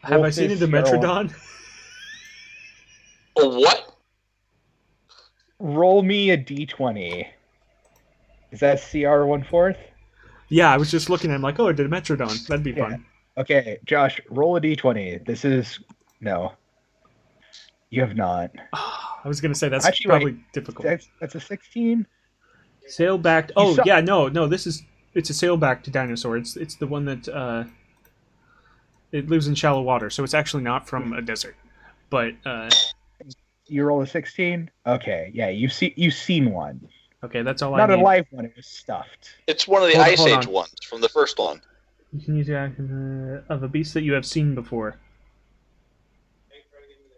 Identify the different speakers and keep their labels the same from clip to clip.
Speaker 1: Have I seen a Dimetrodon?
Speaker 2: A what?
Speaker 3: Roll me a d20. Is that CR 1/4?
Speaker 1: Yeah, I was just looking at him like, oh, a Dimetrodon. That'd be fun.
Speaker 3: Okay, Josh, roll a d20. This is... No. You have not.
Speaker 1: I was going to say, that's
Speaker 3: Actually,
Speaker 1: probably difficult.
Speaker 3: That's a 16?
Speaker 1: Sailback... Oh, yeah, no, this is... It's a sailback dinosaur. It's the one that... it lives in shallow water, so it's actually not from a desert. But...
Speaker 3: You roll a 16? Okay, yeah, you've seen one.
Speaker 1: Okay, that's all I
Speaker 3: need. Not a live one, it was stuffed.
Speaker 2: It's one of the Ice Age ones from the first one.
Speaker 1: You can use the action of a beast that you have seen before.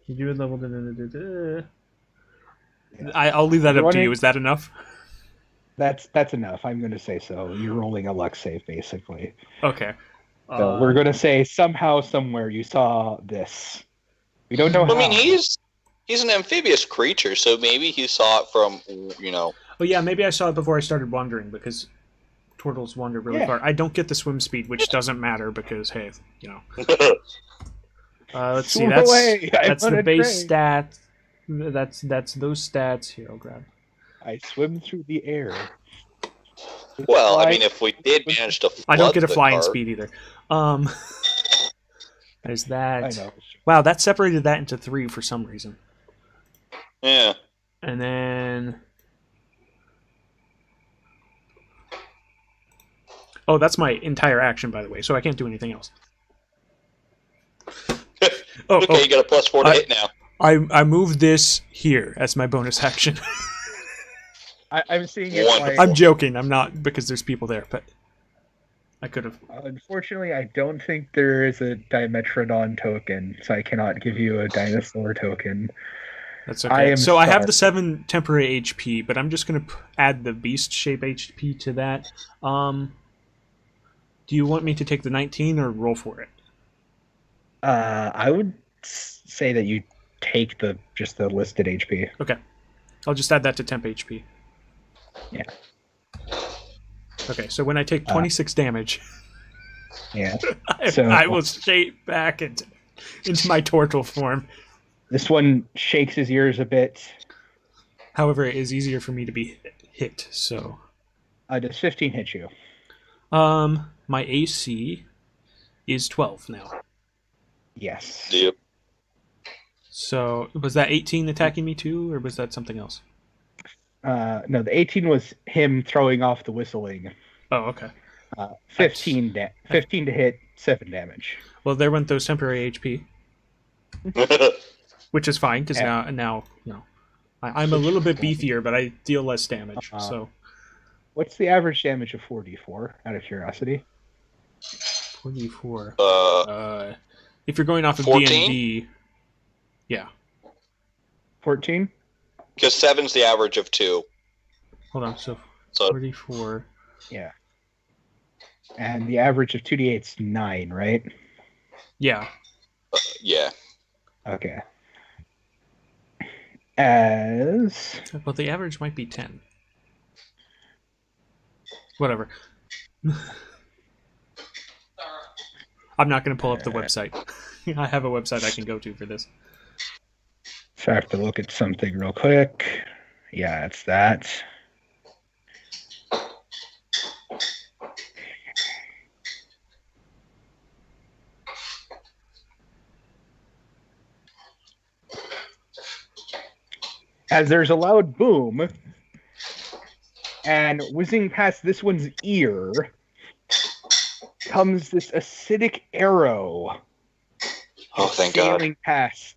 Speaker 1: You do a level... I'll leave that up to you. Is that enough?
Speaker 3: That's enough. I'm going to say so. You're rolling a luck save, basically.
Speaker 1: Okay.
Speaker 3: So we're going to say somehow, somewhere you saw this. We don't know how.
Speaker 2: I mean, he's an amphibious creature, so maybe he saw it from,
Speaker 1: Oh yeah, maybe I saw it before I started wandering, because turtles wander really far. I don't get the swim speed, which doesn't matter, because, hey, let's see, that's the base stat. That's those stats. Here, I'll grab.
Speaker 3: I swim through the air.
Speaker 2: Well, I mean, if we did manage to flood
Speaker 1: I don't get a flying
Speaker 2: cart.
Speaker 1: speed either. There's that.
Speaker 3: I know.
Speaker 1: Wow, that separated that into 3 for some reason.
Speaker 2: Yeah.
Speaker 1: And then... Oh, that's my entire action, by the way, so I can't do anything else.
Speaker 2: Okay, you got a +4 to hit now.
Speaker 1: I moved this here as my bonus action.
Speaker 3: I'm seeing it.
Speaker 1: I'm joking. I'm not, because there's people there, but I could have.
Speaker 3: Unfortunately, I don't think there is a Dimetrodon token, so I cannot give you a dinosaur token.
Speaker 1: That's okay. So I have the 7 temporary HP, but I'm just going to add the beast shape HP to that. Do you want me to take the 19 or roll for it?
Speaker 3: I would say that you take just the listed HP.
Speaker 1: Okay. I'll just add that to temp HP.
Speaker 3: Yeah.
Speaker 1: Okay, so when I take 26 damage, I will shape back into my Tortle form.
Speaker 3: This one shakes his ears a bit.
Speaker 1: However, it is easier for me to be hit, so...
Speaker 3: Does 15 hit you?
Speaker 1: My AC is 12 now.
Speaker 3: Yes.
Speaker 2: Yep.
Speaker 1: So, was that 18 attacking me too, or was that something else?
Speaker 3: No, the 18 was him throwing off the whistling.
Speaker 1: Oh, okay.
Speaker 3: 15 to hit, 7 damage.
Speaker 1: Well, there went those temporary HP. Which is fine, because now I'm a little bit beefier, but I deal less damage, so...
Speaker 3: What's the average damage of 4d4, out of curiosity?
Speaker 1: 4d4. If you're going off of
Speaker 2: 14?
Speaker 1: D&D... Yeah.
Speaker 3: 14?
Speaker 2: Because 7's the average of 2.
Speaker 1: Hold on, so 44.
Speaker 3: Yeah. And the average of 2d8's 9, right?
Speaker 1: Yeah.
Speaker 2: Yeah.
Speaker 3: Okay. As...
Speaker 1: Well, the average might be 10. Whatever. I'm not going to pull up the website. I have a website I can go to for this.
Speaker 3: So I have to look at something real quick. Yeah, it's that. As there's a loud boom, and whizzing past this one's ear comes this acidic arrow.
Speaker 2: Oh, thank God.
Speaker 3: Sailing past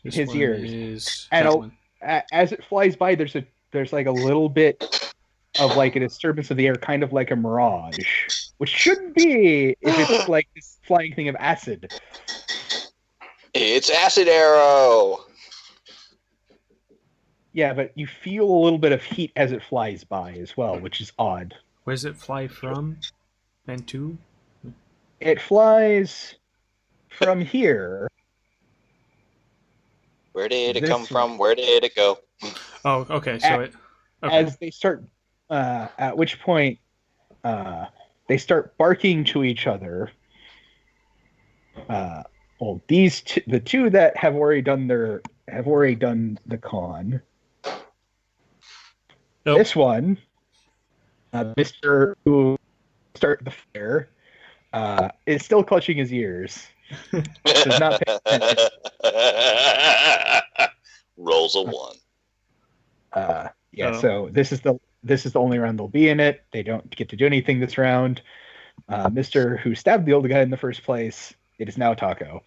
Speaker 3: his ears. And as it flies by, there's like a little bit of like a disturbance of the air, kind of like a mirage, which shouldn't be if it's like this flying thing of acid.
Speaker 2: It's acid arrow.
Speaker 3: Yeah, but you feel a little bit of heat as it flies by as well, which is odd.
Speaker 1: Where does it fly from and to?
Speaker 3: It flies from here.
Speaker 2: Where did it come from? Where did it go?
Speaker 1: Oh, okay. So
Speaker 3: as they start, at which point they start barking to each other, Well, the two that have already done the con.
Speaker 1: Nope.
Speaker 3: This one, Mr. who started the fire, is still clutching his ears. Does not pay attention.
Speaker 2: Rolls a 1.
Speaker 3: So this is the only round they'll be in it. They don't get to do anything this round. Mr. who stabbed the old guy in the first place, it is now Ta'aco.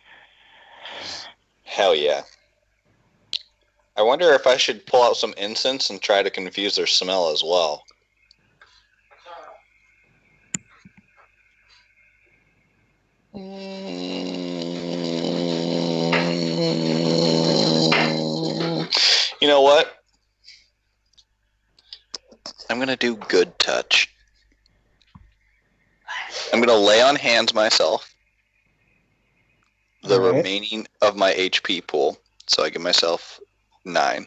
Speaker 2: Hell yeah. I wonder if I should pull out some incense and try to confuse their smell as well. You know what? I'm going to do good touch. I'm going to lay on hands myself. The remaining of my HP pool. So I give myself 9.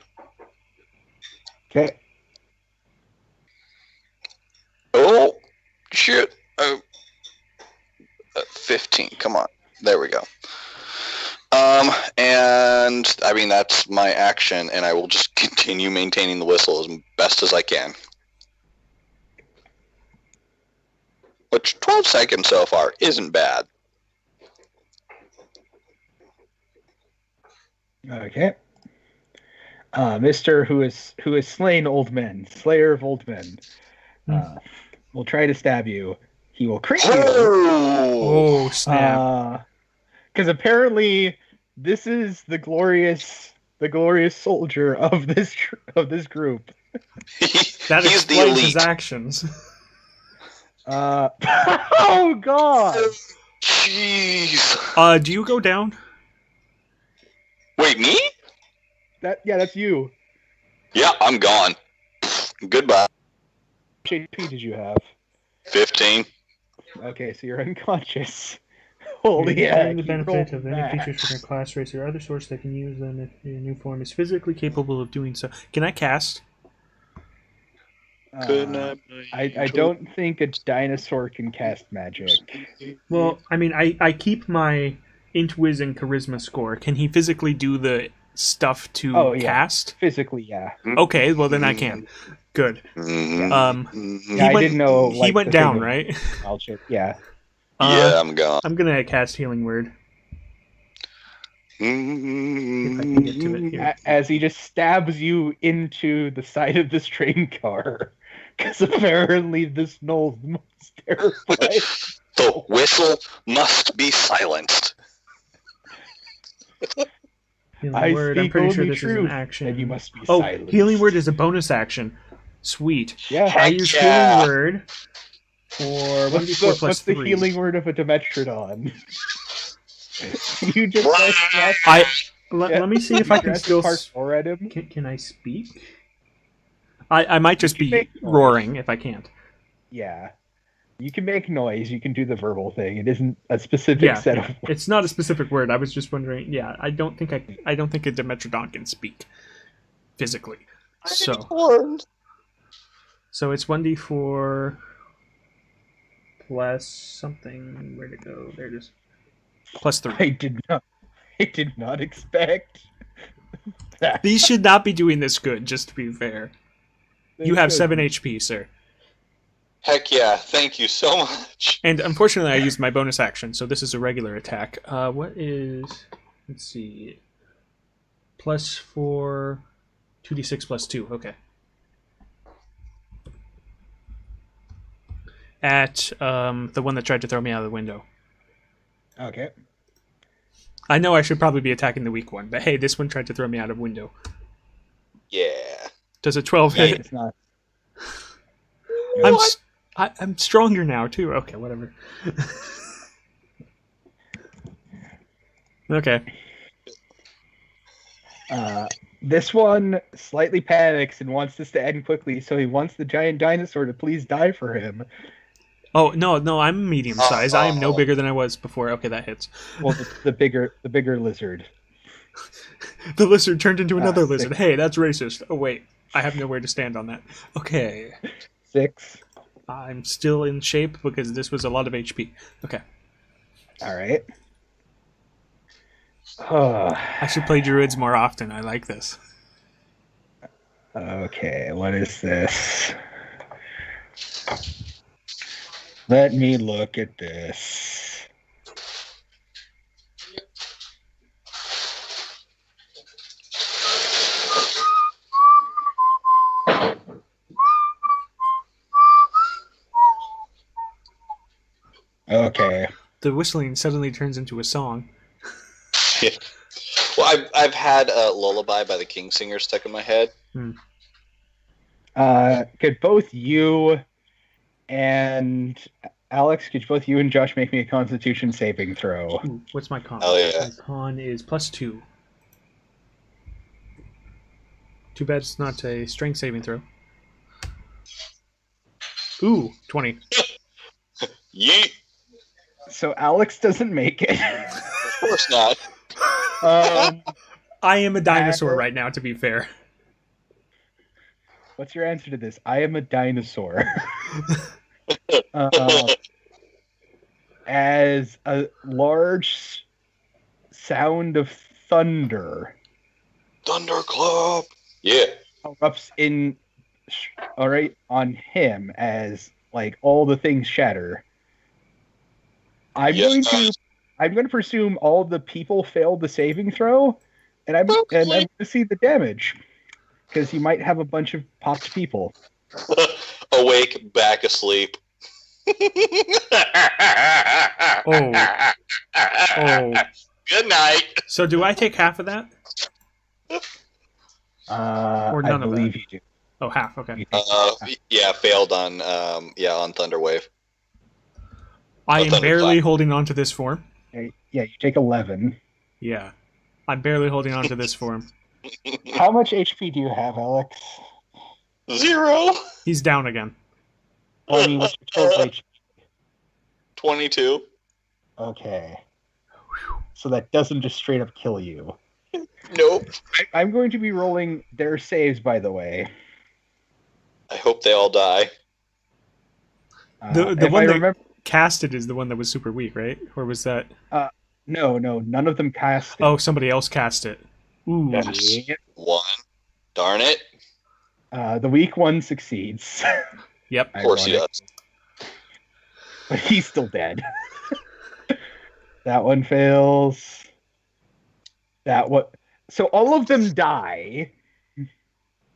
Speaker 3: Okay.
Speaker 2: Oh, shit. 15. Come on. There we go. And I mean, that's my action, and I will just continue maintaining the whistle as best as I can. Which 12 seconds so far isn't bad.
Speaker 3: Okay. Mr. who is slain old men, slayer of old men, will try to stab you. He will crit you.
Speaker 1: Oh, snap.
Speaker 3: Because apparently this is the glorious soldier of this group.
Speaker 1: That explains his actions.
Speaker 3: Oh God!
Speaker 2: Jeez.
Speaker 1: Do you go down?
Speaker 2: Wait, me?
Speaker 3: That's you.
Speaker 2: Yeah, I'm gone. Goodbye.
Speaker 3: How much HP did you have?
Speaker 2: 15.
Speaker 3: Okay, so you're unconscious. Holy
Speaker 1: the benefit of any features from your class, race, or other source that can use them if your new form is physically capable of doing so. Can I cast?
Speaker 3: I don't think a dinosaur can cast magic.
Speaker 1: Well, I mean, I keep my int, whiz, and charisma score. Can he physically do the stuff to cast?
Speaker 3: Physically, yeah.
Speaker 1: Okay, well then I can. Good.
Speaker 3: I didn't know.
Speaker 1: He went down, right?
Speaker 3: Yeah.
Speaker 2: Yeah, I'm gone.
Speaker 1: I'm gonna cast Healing Word. If I can get to it here.
Speaker 3: As he just stabs you into the side of this train car. Because apparently this knows the most terrifying.
Speaker 2: The whistle must be silenced.
Speaker 1: Healing Word. I'm pretty sure this is an action.
Speaker 3: And you must be silenced.
Speaker 1: Healing Word is a bonus action. Sweet.
Speaker 3: Yeah.
Speaker 1: I use Healing Word for 1d4 plus
Speaker 3: what's
Speaker 1: 3.
Speaker 3: the Healing Word of a Dimetrodon? You just
Speaker 1: let me see if I can still
Speaker 3: roar at him.
Speaker 1: Can I speak? I might just be roaring if I can't.
Speaker 3: Yeah. You can make noise. You can do the verbal thing. It isn't a specific set of words.
Speaker 1: It's not a specific word. I was just wondering. Yeah, I don't think a Dimetrodon can speak physically. So it's 1d4 plus something. Where'd it go? There it is. Plus 3.
Speaker 3: I did not expect that.
Speaker 1: These should not be doing this good, just to be fair. You have 7 HP, sir.
Speaker 2: Heck yeah, thank you so much.
Speaker 1: And unfortunately, I used my bonus action, so this is a regular attack. What is... Let's see... Plus 4... 2d6 plus 2, okay. At the one that tried to throw me out of the window.
Speaker 3: Okay.
Speaker 1: I know I should probably be attacking the weak one, but hey, this one tried to throw me out of window.
Speaker 2: Yeah.
Speaker 1: Does a 12 hit?
Speaker 3: It's not.
Speaker 1: I'm stronger now, too. Okay, whatever. Okay.
Speaker 3: This one slightly panics and wants this to end quickly, so he wants the giant dinosaur to please die for him.
Speaker 1: Oh, no, I'm medium size. I am no bigger than I was before. Okay, that hits.
Speaker 3: Well, the bigger lizard.
Speaker 1: The lizard turned into another lizard. Hey, that's racist. Oh, wait. I have nowhere to stand on that. Okay.
Speaker 3: 6.
Speaker 1: I'm still in shape because this was a lot of HP. Okay.
Speaker 3: All right.
Speaker 1: I should play druids more often. I like this.
Speaker 3: Okay, what is this? Let me look at this. Okay.
Speaker 1: The whistling suddenly turns into a song.
Speaker 2: Yeah. Well, I've had a Lullaby by the Kingsinger stuck in my head.
Speaker 3: Could both you and Alex, could both you and Josh make me a Constitution saving throw?
Speaker 1: Ooh, what's my con?
Speaker 2: Oh yeah.
Speaker 1: My con is +2. Too bad it's not a strength saving throw. Ooh, 20.
Speaker 2: Yeet.
Speaker 3: So Alex doesn't make it.
Speaker 2: Of course not.
Speaker 1: I am a dinosaur right now, to be fair.
Speaker 3: What's your answer to this? I am a dinosaur. As a large sound of thunder
Speaker 2: Thunderclap. Yeah.
Speaker 3: erupts in, all right, on him as like all the things shatter. I'm going to presume all the people failed the saving throw, and I'm going to see the damage because you might have a bunch of popped people.
Speaker 2: Awake, back asleep.
Speaker 1: Oh.
Speaker 2: Good night.
Speaker 1: So do I take half of that? Or none
Speaker 3: I
Speaker 1: of
Speaker 3: believe
Speaker 1: that?
Speaker 3: you do.
Speaker 1: Oh, half. Okay.
Speaker 2: Yeah, failed on on Thunderwave.
Speaker 1: I am barely holding on to this form.
Speaker 3: Yeah, you take 11.
Speaker 1: Yeah. I'm barely holding on to this form.
Speaker 3: How much HP do you have, Alex?
Speaker 2: 0.
Speaker 1: He's down again.
Speaker 3: I mean, what's your total HP?
Speaker 2: 22.
Speaker 3: Okay. So that doesn't just straight up kill you.
Speaker 2: Nope.
Speaker 3: I'm going to be rolling their saves, by the way.
Speaker 2: I hope they all die.
Speaker 1: The one that casted is the one that was super weak, right? Or was that...
Speaker 3: No, none of them cast it.
Speaker 1: Oh, somebody else cast it. Ooh.
Speaker 2: Yes. One. Darn it.
Speaker 3: The weak one succeeds.
Speaker 1: Yep.
Speaker 2: Of course he does.
Speaker 3: But he's still dead. That one fails. That one... So all of them die.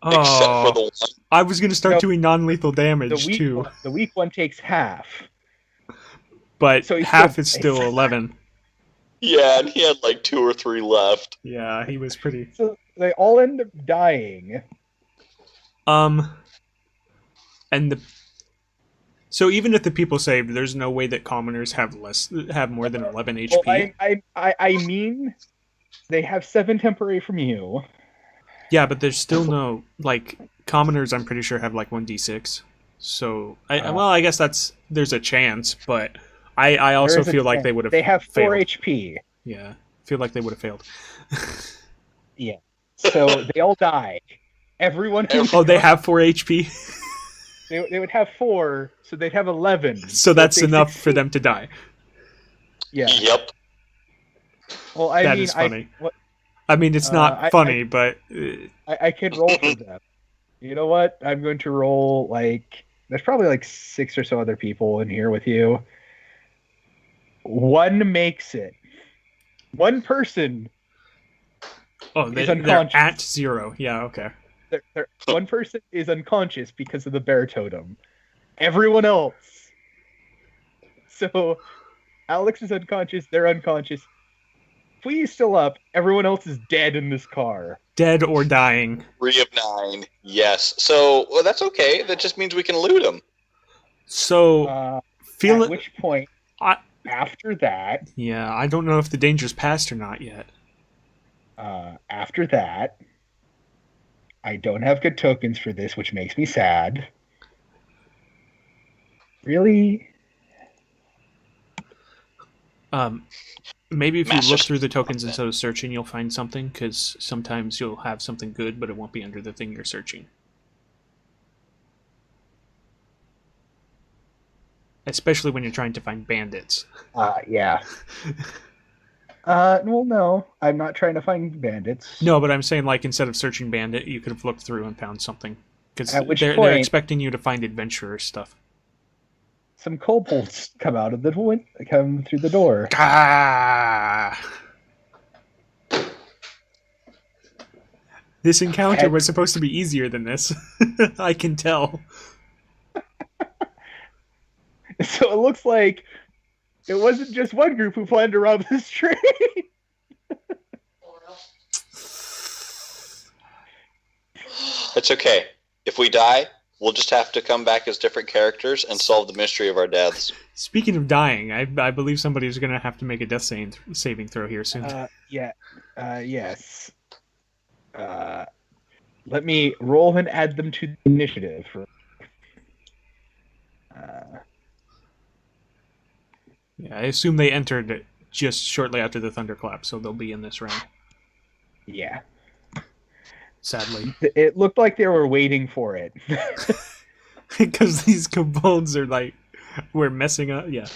Speaker 1: Oh,
Speaker 2: except for the one.
Speaker 1: I was going to start doing non-lethal damage, too.
Speaker 3: The weak one takes half.
Speaker 1: But so half is still 11.
Speaker 2: Yeah, and he had like 2 or 3 left.
Speaker 1: Yeah, he was pretty...
Speaker 3: So they all end up dying.
Speaker 1: So even if the people saved, there's no way that commoners have more than 11 HP.
Speaker 3: Well, I mean, they have 7 temporary from you.
Speaker 1: Yeah, but there's still no commoners. I'm pretty sure have 1d6. So I guess there's a chance, but I also feel like they would have.
Speaker 3: They have 4
Speaker 1: failed.
Speaker 3: HP.
Speaker 1: Yeah, feel like they would have failed.
Speaker 3: Yeah. So they all die. Everyone.
Speaker 1: They have 4 HP.
Speaker 3: They would have 4, so they'd have 11.
Speaker 1: So that's enough for them to die.
Speaker 3: Yeah.
Speaker 2: Yep.
Speaker 3: Well,
Speaker 1: that is funny. I mean, it's not funny, but
Speaker 3: I can roll for them. You know what? I'm going to roll there's probably 6 or so other people in here with you. One makes it. One person.
Speaker 1: Oh, they're at 0. Yeah, okay.
Speaker 3: One person is unconscious because of the bear totem. Everyone else. So, Alex is unconscious. They're unconscious. Quee is still up. Everyone else is dead in this car.
Speaker 1: Dead or dying.
Speaker 2: 3 of 9. Yes. So, well, that's okay. That just means we can loot them.
Speaker 1: So,
Speaker 3: at which point, after that...
Speaker 1: Yeah, I don't know if the danger's passed or not yet.
Speaker 3: After that, I don't have good tokens for this, which makes me sad. Really?
Speaker 1: Maybe if you look through the tokens instead of searching, you'll find something, because sometimes you'll have something good, but it won't be under the thing you're searching. Especially when you're trying to find bandits.
Speaker 3: Yeah. Well, no. I'm not trying to find bandits.
Speaker 1: No, but I'm saying, like, instead of searching bandit, you could have looked through and found something. Because they're expecting you to find adventurer stuff.
Speaker 3: Some kobolds come through the door.
Speaker 1: Ah! This encounter was supposed to be easier than this. I can tell.
Speaker 3: So it looks like it wasn't just one group who planned to rob this train.
Speaker 2: It's okay. If we die, we'll just have to come back as different characters and solve the mystery of our deaths.
Speaker 1: Speaking of dying, I believe somebody's going to have to make a death saving throw here soon.
Speaker 3: Yes. Let me roll and add them to the initiative.
Speaker 1: Yeah, I assume they entered just shortly after the thunderclap, so they'll be in this round.
Speaker 3: Yeah.
Speaker 1: Sadly.
Speaker 3: It looked like they were waiting for it.
Speaker 1: Because these kobolds are like, we're messing up. Yeah.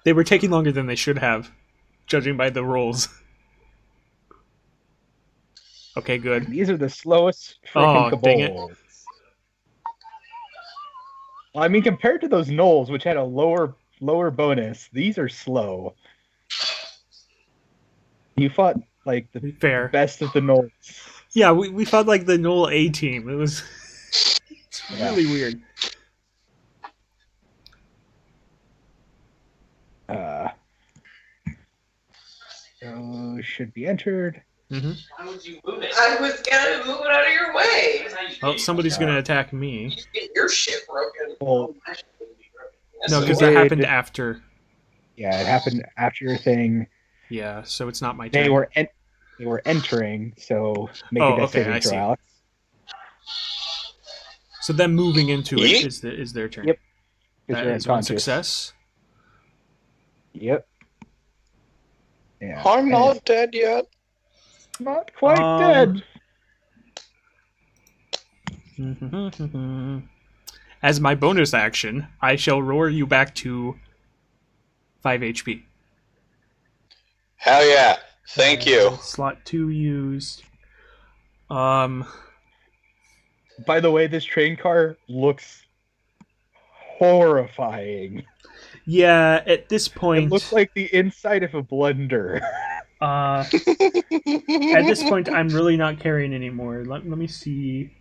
Speaker 1: They were taking longer than they should have, judging by the rolls. Okay, good.
Speaker 3: These are the slowest freaking kobolds.
Speaker 1: Dang it.
Speaker 3: Well, I mean, compared to those gnolls, which had a lower bonus, these are slow. You fought like the best of the gnolls.
Speaker 1: Yeah, we fought like the gnoll A team. It was it's really weird.
Speaker 3: Should be entered.
Speaker 1: Mm-hmm.
Speaker 4: Why would you move it? I was gonna move it out of your way.
Speaker 1: Oh, somebody's gonna attack me.
Speaker 4: You get your shit broken.
Speaker 3: Well,
Speaker 1: no, because that happened after.
Speaker 3: Yeah, it happened after your thing.
Speaker 1: Yeah, so it's not my turn.
Speaker 3: They were entering, so make a death saving throw, Alex.
Speaker 1: So them moving into it is their turn.
Speaker 3: Yep.
Speaker 1: That is one success.
Speaker 3: Yep. Yeah.
Speaker 2: I'm not dead yet.
Speaker 3: Not quite dead.
Speaker 1: As my bonus action, I shall roar you back to 5 HP.
Speaker 2: Hell yeah. Thank you.
Speaker 1: Slot 2 used.
Speaker 3: By the way, this train car looks horrifying.
Speaker 1: Yeah, at this point...
Speaker 3: It looks like the inside of a blender.
Speaker 1: At this point, I'm really not carrying anymore. Let me see...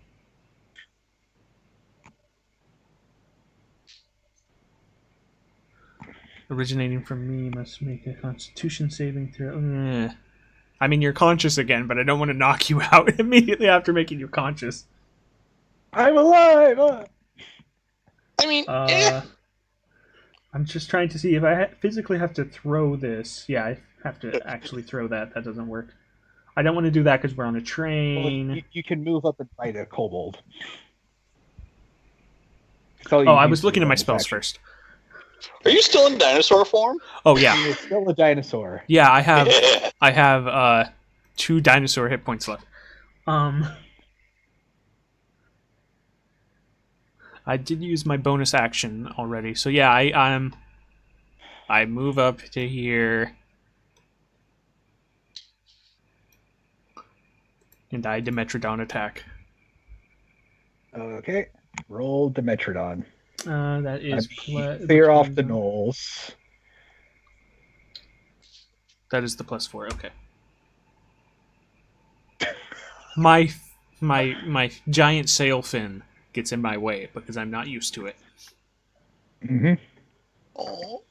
Speaker 1: Originating from me must make a Constitution saving throw. I mean, you're conscious again, but I don't want to knock you out immediately after making you conscious.
Speaker 3: I'm alive!
Speaker 2: I mean,
Speaker 1: I'm just trying to see if I physically have to throw this. Yeah, I have to actually throw that. That doesn't work. I don't want to do that because we're on a train.
Speaker 3: Well, you can move up and fight a kobold.
Speaker 1: I was looking at my spells first.
Speaker 2: Are you still in dinosaur form?
Speaker 1: Oh yeah,
Speaker 3: you're still a dinosaur.
Speaker 1: Yeah, I have 2 dinosaur hit points left. I did use my bonus action already, so yeah, I move up to here, and I Dimetrodon attack.
Speaker 3: Okay, roll Dimetrodon.
Speaker 1: That is
Speaker 3: clear off the gnolls.
Speaker 1: That is the +4. Okay. My giant sail fin gets in my way because I'm not used to it.
Speaker 3: Mm-hmm.
Speaker 2: Oh.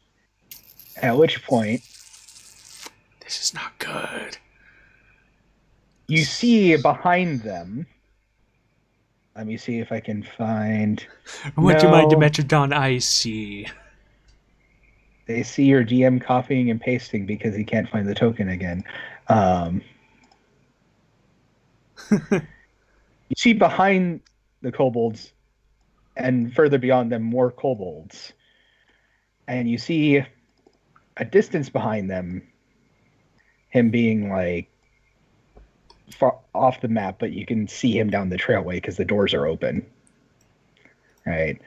Speaker 3: At which point,
Speaker 1: this is not good.
Speaker 3: You see behind them. Let me see if I can find...
Speaker 1: What do my Dimetrodon eyes see?
Speaker 3: They see your DM copying and pasting because he can't find the token again. You see behind the kobolds and further beyond them more kobolds. And you see a distance behind them, him being like far off the map, but you can see him down the trailway because the doors are open. Right?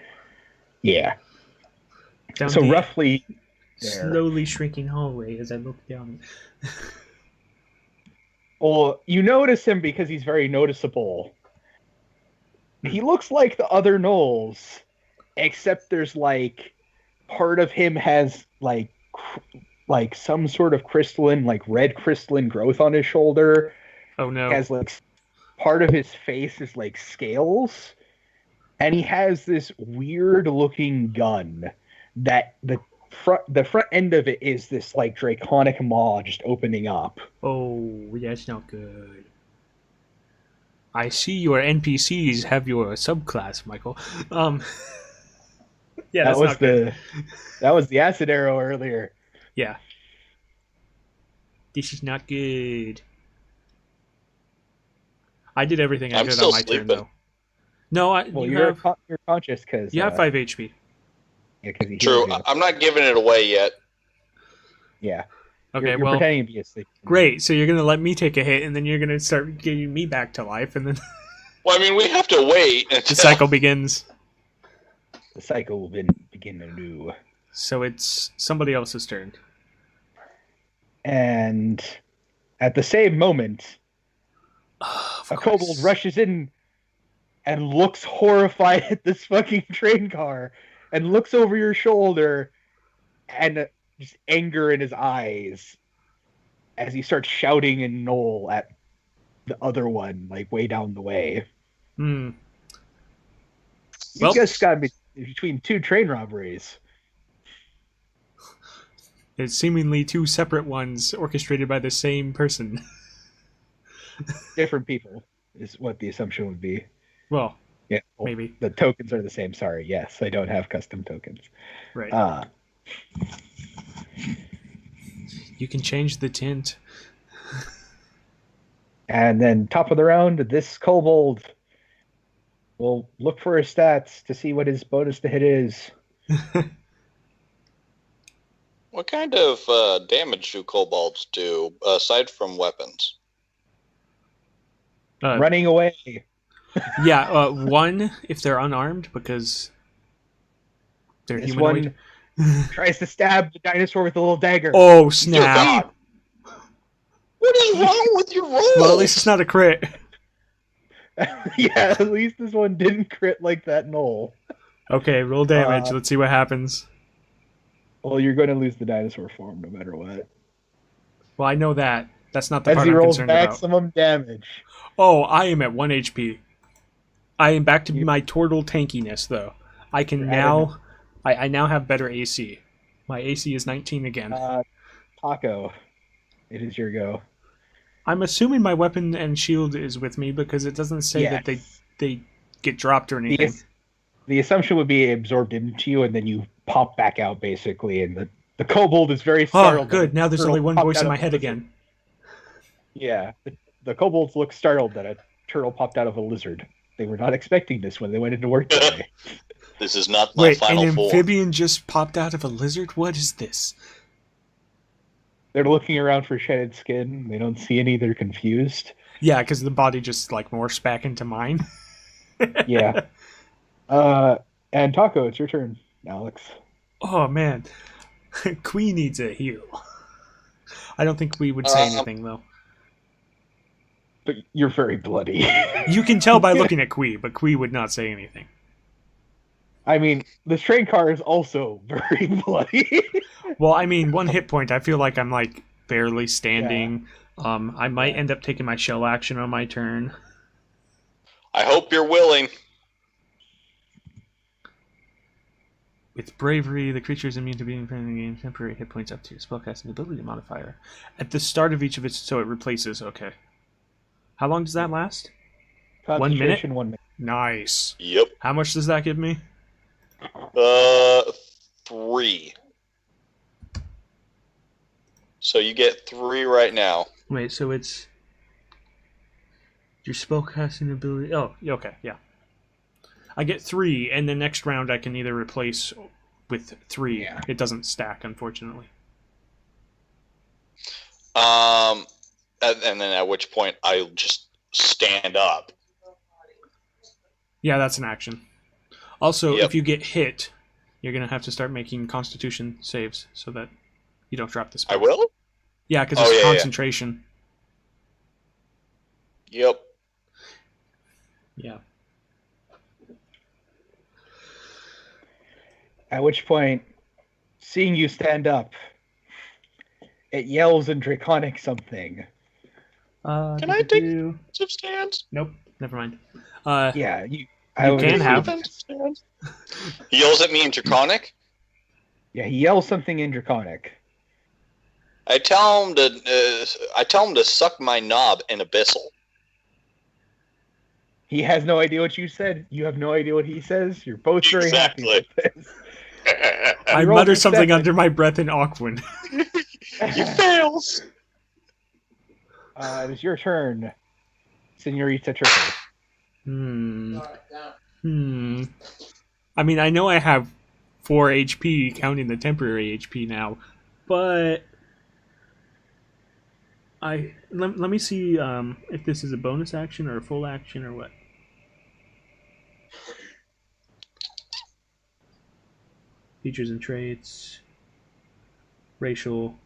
Speaker 3: Yeah. So roughly
Speaker 1: slowly shrinking hallway as I look down.
Speaker 3: Well, you notice him because he's very noticeable. He looks like the other gnolls, except there's like part of him has like some sort of crystalline, like red crystalline growth on his shoulder.
Speaker 1: Oh no!
Speaker 3: He has like part of his face is like scales, and he has this weird looking gun that the front end of it is this like draconic maw just opening up.
Speaker 1: Oh, that's not good. I see your NPCs have your subclass, Michael. Yeah, that's not good.
Speaker 3: That was the acid arrow earlier.
Speaker 1: Yeah. This is not good. I did everything I could on my turn, though. No,
Speaker 3: you're conscious because
Speaker 1: you have 5 HP.
Speaker 3: Yeah,
Speaker 2: true. I'm not giving it away yet.
Speaker 3: Yeah.
Speaker 1: Okay,
Speaker 3: you're pretending to be asleep.
Speaker 1: Great. So you're gonna let me take a hit, and then you're gonna start getting me back to life, and then.
Speaker 2: Well, I mean, we have to wait until
Speaker 1: the cycle begins.
Speaker 3: The cycle will begin anew.
Speaker 1: So it's somebody else's turn.
Speaker 3: And at the same moment, a kobold rushes in and looks horrified at this fucking train car and looks over your shoulder and just anger in his eyes as he starts shouting in Knoll at the other one, like way down the way. You just got between 2 train robberies.
Speaker 1: It's seemingly 2 separate ones orchestrated by the same person.
Speaker 3: Different people is what the assumption would be.
Speaker 1: Well,
Speaker 3: yeah,
Speaker 1: maybe.
Speaker 3: The tokens are the same. Sorry. Yes, I don't have custom tokens.
Speaker 1: Right. You can change the tint.
Speaker 3: And then top of the round, this kobold will look for his stats to see what his bonus to hit is.
Speaker 2: What kind of damage do kobolds do, aside from weapons?
Speaker 3: Running away.
Speaker 1: Yeah, 1 if they're unarmed, because they're
Speaker 3: this
Speaker 1: humanoid.
Speaker 3: One tries to stab the dinosaur with a little dagger.
Speaker 1: Oh, snap.
Speaker 2: What is wrong with your roll?
Speaker 1: Well, at least it's not a crit.
Speaker 3: Yeah, at least this one didn't crit like that Knoll.
Speaker 1: Okay, roll damage. Let's see what happens.
Speaker 3: Well, you're going to lose the dinosaur form no matter what.
Speaker 1: Well, I know that. That's not the
Speaker 3: part
Speaker 1: I'm
Speaker 3: concerned
Speaker 1: about.
Speaker 3: As he rolls maximum damage.
Speaker 1: Oh, I am at 1 HP. I am back to my Tortle tankiness, though. I can now... I now have better AC. My AC is 19 again.
Speaker 3: Ta'aco, it is your go.
Speaker 1: I'm assuming my weapon and shield is with me because it doesn't say that they get dropped or anything.
Speaker 3: The assumption would be absorbed into you and then you pop back out, basically, and the kobold is very startled.
Speaker 1: Oh, good. Now there's only one voice in my head again.
Speaker 3: Yeah. The kobolds look startled that a turtle popped out of a lizard. They were not expecting this when they went into work today.
Speaker 2: This is not my final form.
Speaker 1: An amphibian just popped out of a lizard? What is this?
Speaker 3: They're looking around for shedded skin. They don't see any. They're confused.
Speaker 1: Yeah, because the body just like morphs back into mine.
Speaker 3: Yeah. And Ta'aco, it's your turn, Alex.
Speaker 1: Oh, man. Quee needs a heal. I don't think Quee would say anything, though.
Speaker 3: But you're very bloody.
Speaker 1: You can tell by looking at Quee, but Quee would not say anything.
Speaker 3: I mean, the train car is also very bloody.
Speaker 1: Well, I mean, 1 hit point. I feel like I'm like barely standing. Yeah. I might end up taking my shell action on my turn.
Speaker 2: I hope you're willing.
Speaker 1: With bravery, the creature is immune to being in the game. Temporary hit points up to your spellcasting ability modifier. At the start of each of its, so it replaces. Okay. How long does that last? 1 minute?
Speaker 3: 1 minute.
Speaker 1: Nice.
Speaker 2: Yep.
Speaker 1: How much does that give me?
Speaker 2: 3. So you get 3 right now.
Speaker 1: Wait, so it's your spellcasting ability. Oh, okay, yeah. I get 3, and the next round I can either replace with 3. Yeah. It doesn't stack, unfortunately.
Speaker 2: And then at which point I'll just stand up.
Speaker 1: Yeah, that's an action. Also, if you get hit, You're going to have to start making Constitution saves so that you don't drop the spell.
Speaker 2: I will?
Speaker 1: Yeah, because it's concentration.
Speaker 2: Yep.
Speaker 1: Yeah.
Speaker 3: At which point, seeing you stand up, it yells in Draconic something.
Speaker 2: Can I take some stands?
Speaker 1: Nope, never mind.
Speaker 3: Yeah, you
Speaker 1: can have.
Speaker 2: He yells at me in Draconic?
Speaker 3: Yeah, he yells something in Draconic.
Speaker 2: I tell him to suck my knob in Abyssal.
Speaker 3: He has no idea what you said. You have no idea what he says. You're both very happy with this.
Speaker 1: I mutter something under my breath in Aquan.
Speaker 2: He fails.
Speaker 3: It is your turn, Senorita Turtle.
Speaker 1: I mean, I know I have 4 HP, counting the temporary HP now, but let me see if this is a bonus action or a full action or what. Features and traits. Racial.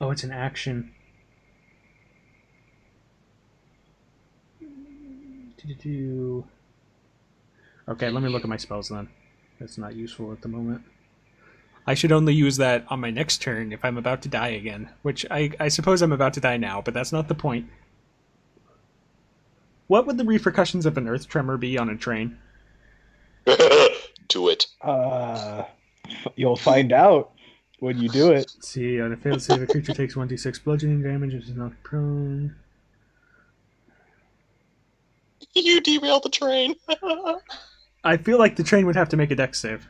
Speaker 1: Oh, it's an action. Okay, let me look at my spells then. That's not useful at the moment. I should only use that on my next turn if I'm about to die again. Which I suppose I'm about to die now, but that's not the point. What would the repercussions of an earth tremor be on a train?
Speaker 2: Do it.
Speaker 3: You'll find out when you do it.
Speaker 1: Let's see, on a failed save, a creature takes 1d6 bludgeoning damage and is knocked prone.
Speaker 2: You derailed the train.
Speaker 1: I feel like the train would have to make a dex save.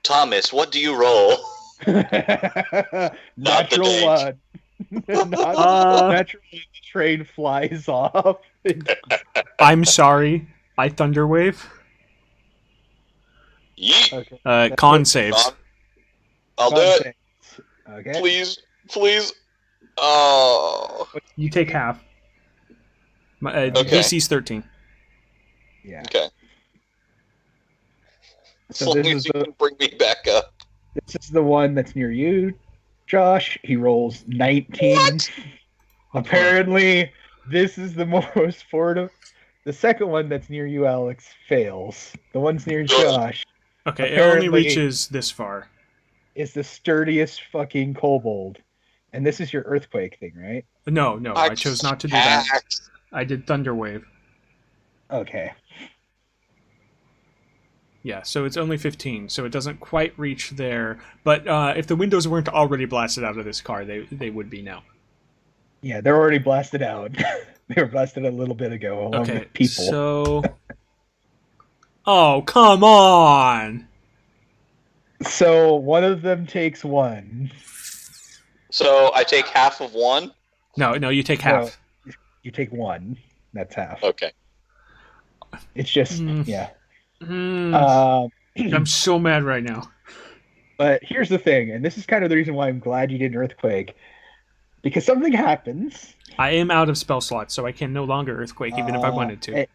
Speaker 2: Thomas, what do you roll?
Speaker 3: Natural one. Naturally, the train flies off.
Speaker 1: I'm sorry. I Thunderwave.
Speaker 2: Yeet.
Speaker 1: Con saves.
Speaker 2: I'll do it.
Speaker 3: Okay.
Speaker 2: Please. Oh.
Speaker 1: You take half. DC's 13.
Speaker 3: Yeah.
Speaker 2: Okay.
Speaker 3: So this is
Speaker 2: you can bring me back up.
Speaker 3: This is the one that's near you, Josh. He rolls 19.
Speaker 2: What?
Speaker 3: Apparently, this is the most fortified. The second one that's near you, Alex, fails. The one's near Josh.
Speaker 1: Okay, it only reaches this far.
Speaker 3: Is the sturdiest fucking kobold. And this is your earthquake thing, right?
Speaker 1: No, I chose not to do that. I did Thunderwave.
Speaker 3: Okay.
Speaker 1: Yeah, so it's only 15, so it doesn't quite reach there. But if the windows weren't already blasted out of this car, they would be now.
Speaker 3: Yeah, they're already blasted out. They were blasted a little bit ago along with people.
Speaker 1: So... Oh, come on!
Speaker 3: So one of them takes 1.
Speaker 2: So I take half of 1?
Speaker 1: No, you take half.
Speaker 3: You take 1. That's half.
Speaker 2: Okay.
Speaker 3: It's just, yeah.
Speaker 1: I'm so mad right now.
Speaker 3: But here's the thing, and this is kind of the reason why I'm glad you did an earthquake. Because something happens.
Speaker 1: I am out of spell slots, so I can no longer earthquake, even if I wanted to.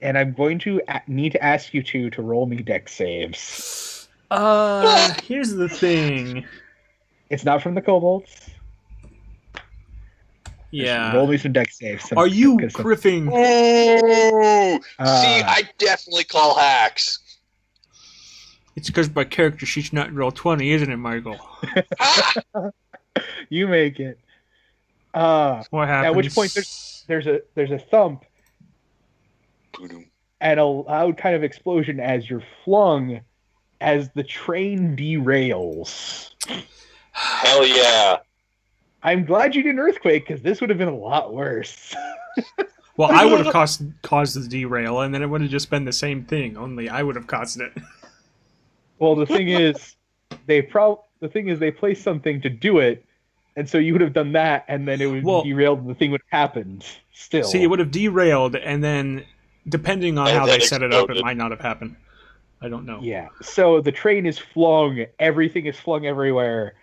Speaker 3: And I'm going to need to ask you to roll me dex saves.
Speaker 1: Here's the thing.
Speaker 3: It's not from the kobolds.
Speaker 1: Yeah.
Speaker 3: Just roll me some dex saves.
Speaker 1: Are you griffing?
Speaker 2: Ooh! See, I definitely call hacks.
Speaker 1: It's because my character sheet's not roll 20, isn't it, Michael?
Speaker 3: You make it.
Speaker 1: What happens?
Speaker 3: At which point there's a thump and a loud kind of explosion as you're flung as the train derails.
Speaker 2: Hell yeah.
Speaker 3: I'm glad you did an earthquake, because this would have been a lot worse.
Speaker 1: Well, I would have caused the derail, and then it would have just been the same thing, only I would have caused it.
Speaker 3: Well, the thing is, they placed something to do it, and so you would have done that, and then it would derailed, and the thing would have happened still.
Speaker 1: See, it would have derailed, and then, depending on how they set it up, it might not have happened. I don't know.
Speaker 3: Yeah, so the train is flung, everything is flung everywhere.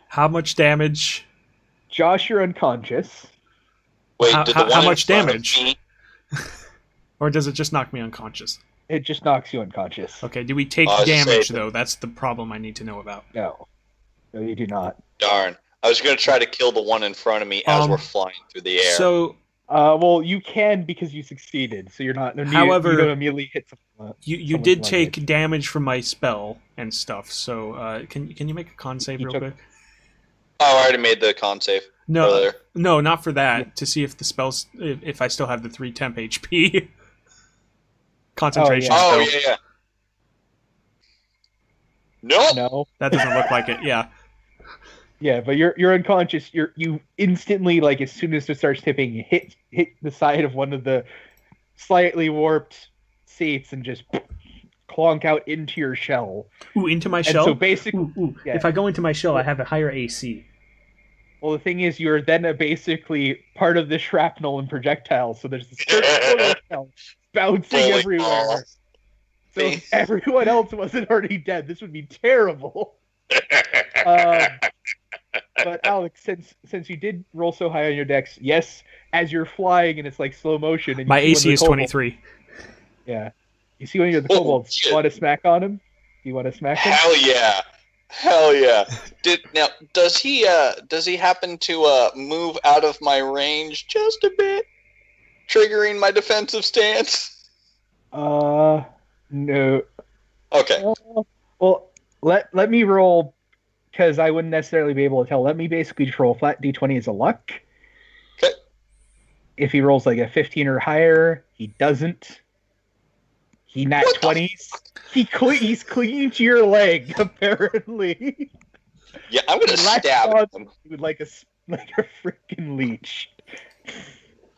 Speaker 1: How much damage?
Speaker 3: Josh, you're unconscious.
Speaker 2: Wait,
Speaker 1: how much damage? Or does it just knock me unconscious?
Speaker 3: It just knocks you unconscious.
Speaker 1: Okay, do we take damage, though? That's the problem I need to know about.
Speaker 3: No. No, you do not.
Speaker 2: Darn. I was going to try to kill the one in front of me as we're flying through the air.
Speaker 1: So...
Speaker 3: well, you can because you succeeded, so you're not...
Speaker 1: However,
Speaker 3: you don't immediately hit someone.
Speaker 1: You did take damage from my spell and stuff, so can you make a con save real quick?
Speaker 2: Oh, I already made the con save.
Speaker 1: No, not for that. Yeah. To see if the spells... If I still have the 3 temp HP. Concentration.
Speaker 2: Oh, yeah.
Speaker 3: No.
Speaker 1: That doesn't look like it, yeah.
Speaker 3: Yeah, but you're unconscious. You instantly, like, as soon as it starts tipping, hit the side of one of the slightly warped seats and just clonk out into your shell.
Speaker 1: Ooh, into my shell?
Speaker 3: So basically,
Speaker 1: yeah. If I go into my shell, I have a higher AC.
Speaker 3: Well, the thing is, you're then basically part of the shrapnel and projectiles, so there's this shell bouncing everywhere. So if everyone else wasn't already dead, this would be terrible. But Alex, since you did roll so high on your dex, yes, as you're flying and it's like slow motion. And
Speaker 1: my AC is 23.
Speaker 3: Yeah. You see when you're the kobolds, you want to smack on him? You want to smack him?
Speaker 2: Hell yeah! Does he happen to move out of my range just a bit, triggering my defensive stance?
Speaker 3: No.
Speaker 2: Okay.
Speaker 3: Well, let me roll, because I wouldn't necessarily be able to tell. Let me basically just roll flat d20 as a luck.
Speaker 2: Okay.
Speaker 3: If he rolls like a 15 or higher, he doesn't. He nat 20s. He's clinging to your leg, apparently.
Speaker 2: Yeah, I'm gonna stab him.
Speaker 3: With like a freaking leech,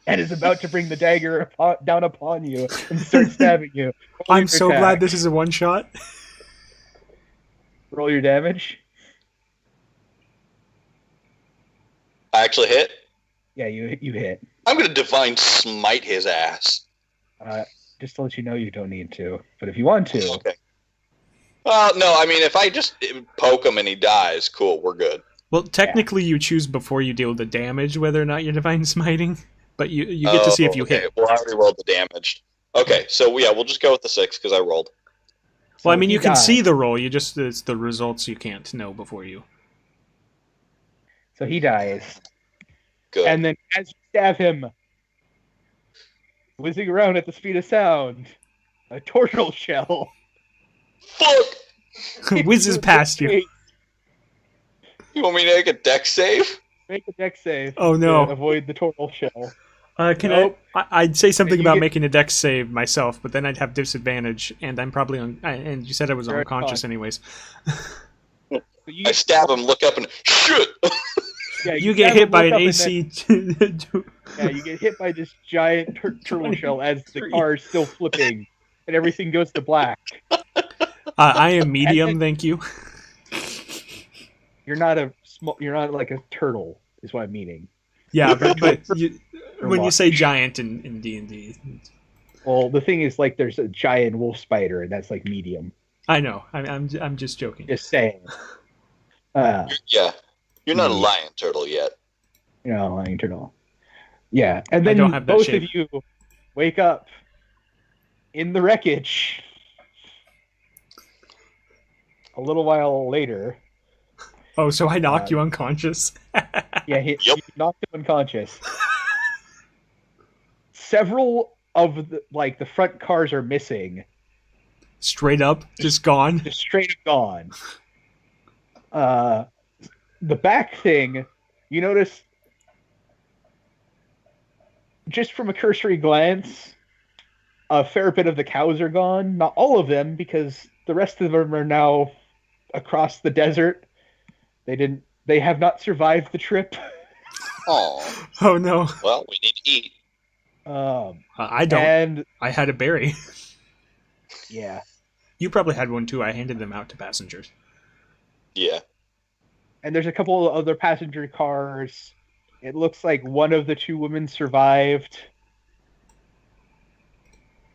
Speaker 3: and is about to bring the dagger down upon you and start stabbing you.
Speaker 1: I'm so glad this is a one shot.
Speaker 3: Roll your damage.
Speaker 2: I actually hit?
Speaker 3: Yeah, you hit.
Speaker 2: I'm gonna divine smite his ass.
Speaker 3: Just to let you know, you don't need to, but if you want to.
Speaker 2: Okay. Well, no, I mean, if I just poke him and he dies, cool, we're good.
Speaker 1: Well, technically, you choose before you deal the damage whether or not you're divine smiting, but you get to see if you hit.
Speaker 2: Well, I already rolled the damage. Okay, so yeah, we'll just go with the 6 because I rolled.
Speaker 1: Well, I mean, you can see the roll. It's the results you can't know before you.
Speaker 3: So he dies.
Speaker 2: Good.
Speaker 3: And then as you stab him, whizzing around at the speed of sound, a Tortle shell.
Speaker 2: Fuck!
Speaker 1: Whizzes past you.
Speaker 2: You want me to make a dex save?
Speaker 3: Make a dex save.
Speaker 1: Oh no!
Speaker 3: To avoid the Tortle shell.
Speaker 1: I'd say something about making a dex save myself, but then I'd have disadvantage, and I'm probably and you said I was unconscious anyways.
Speaker 2: I stab him, look up, and shoot.
Speaker 3: Yeah,
Speaker 1: you get hit by an AC.
Speaker 3: Yeah, you get hit by this giant turtle shell as the car is still flipping, and everything goes to black.
Speaker 1: I am medium, thank you.
Speaker 3: You're not like a turtle, is what I'm meaning.
Speaker 1: Yeah, but when you say giant in D&D,
Speaker 3: well, the thing is, like, there's a giant wolf spider, and that's like medium.
Speaker 1: I know. I'm just joking.
Speaker 3: Just saying.
Speaker 2: Yeah, you're not a lion turtle yet.
Speaker 3: You're not a lion turtle. Yeah, and then both of you wake up in the wreckage a little while later.
Speaker 1: Oh, so I knocked you unconscious?
Speaker 3: Yeah, you knocked him unconscious. Several of the front cars are missing.
Speaker 1: Straight up? Just gone?
Speaker 3: Just straight up gone. The back thing, you notice, just from a cursory glance, a fair bit of the cows are gone. Not all of them, because the rest of them are now across the desert. They have not survived the trip.
Speaker 2: Oh
Speaker 1: no.
Speaker 2: Well, we need to eat.
Speaker 1: I don't. And I had a berry.
Speaker 3: Yeah.
Speaker 1: You probably had one too. I handed them out to passengers.
Speaker 2: Yeah.
Speaker 3: And there's a couple of other passenger cars. It looks like one of the 2 women survived.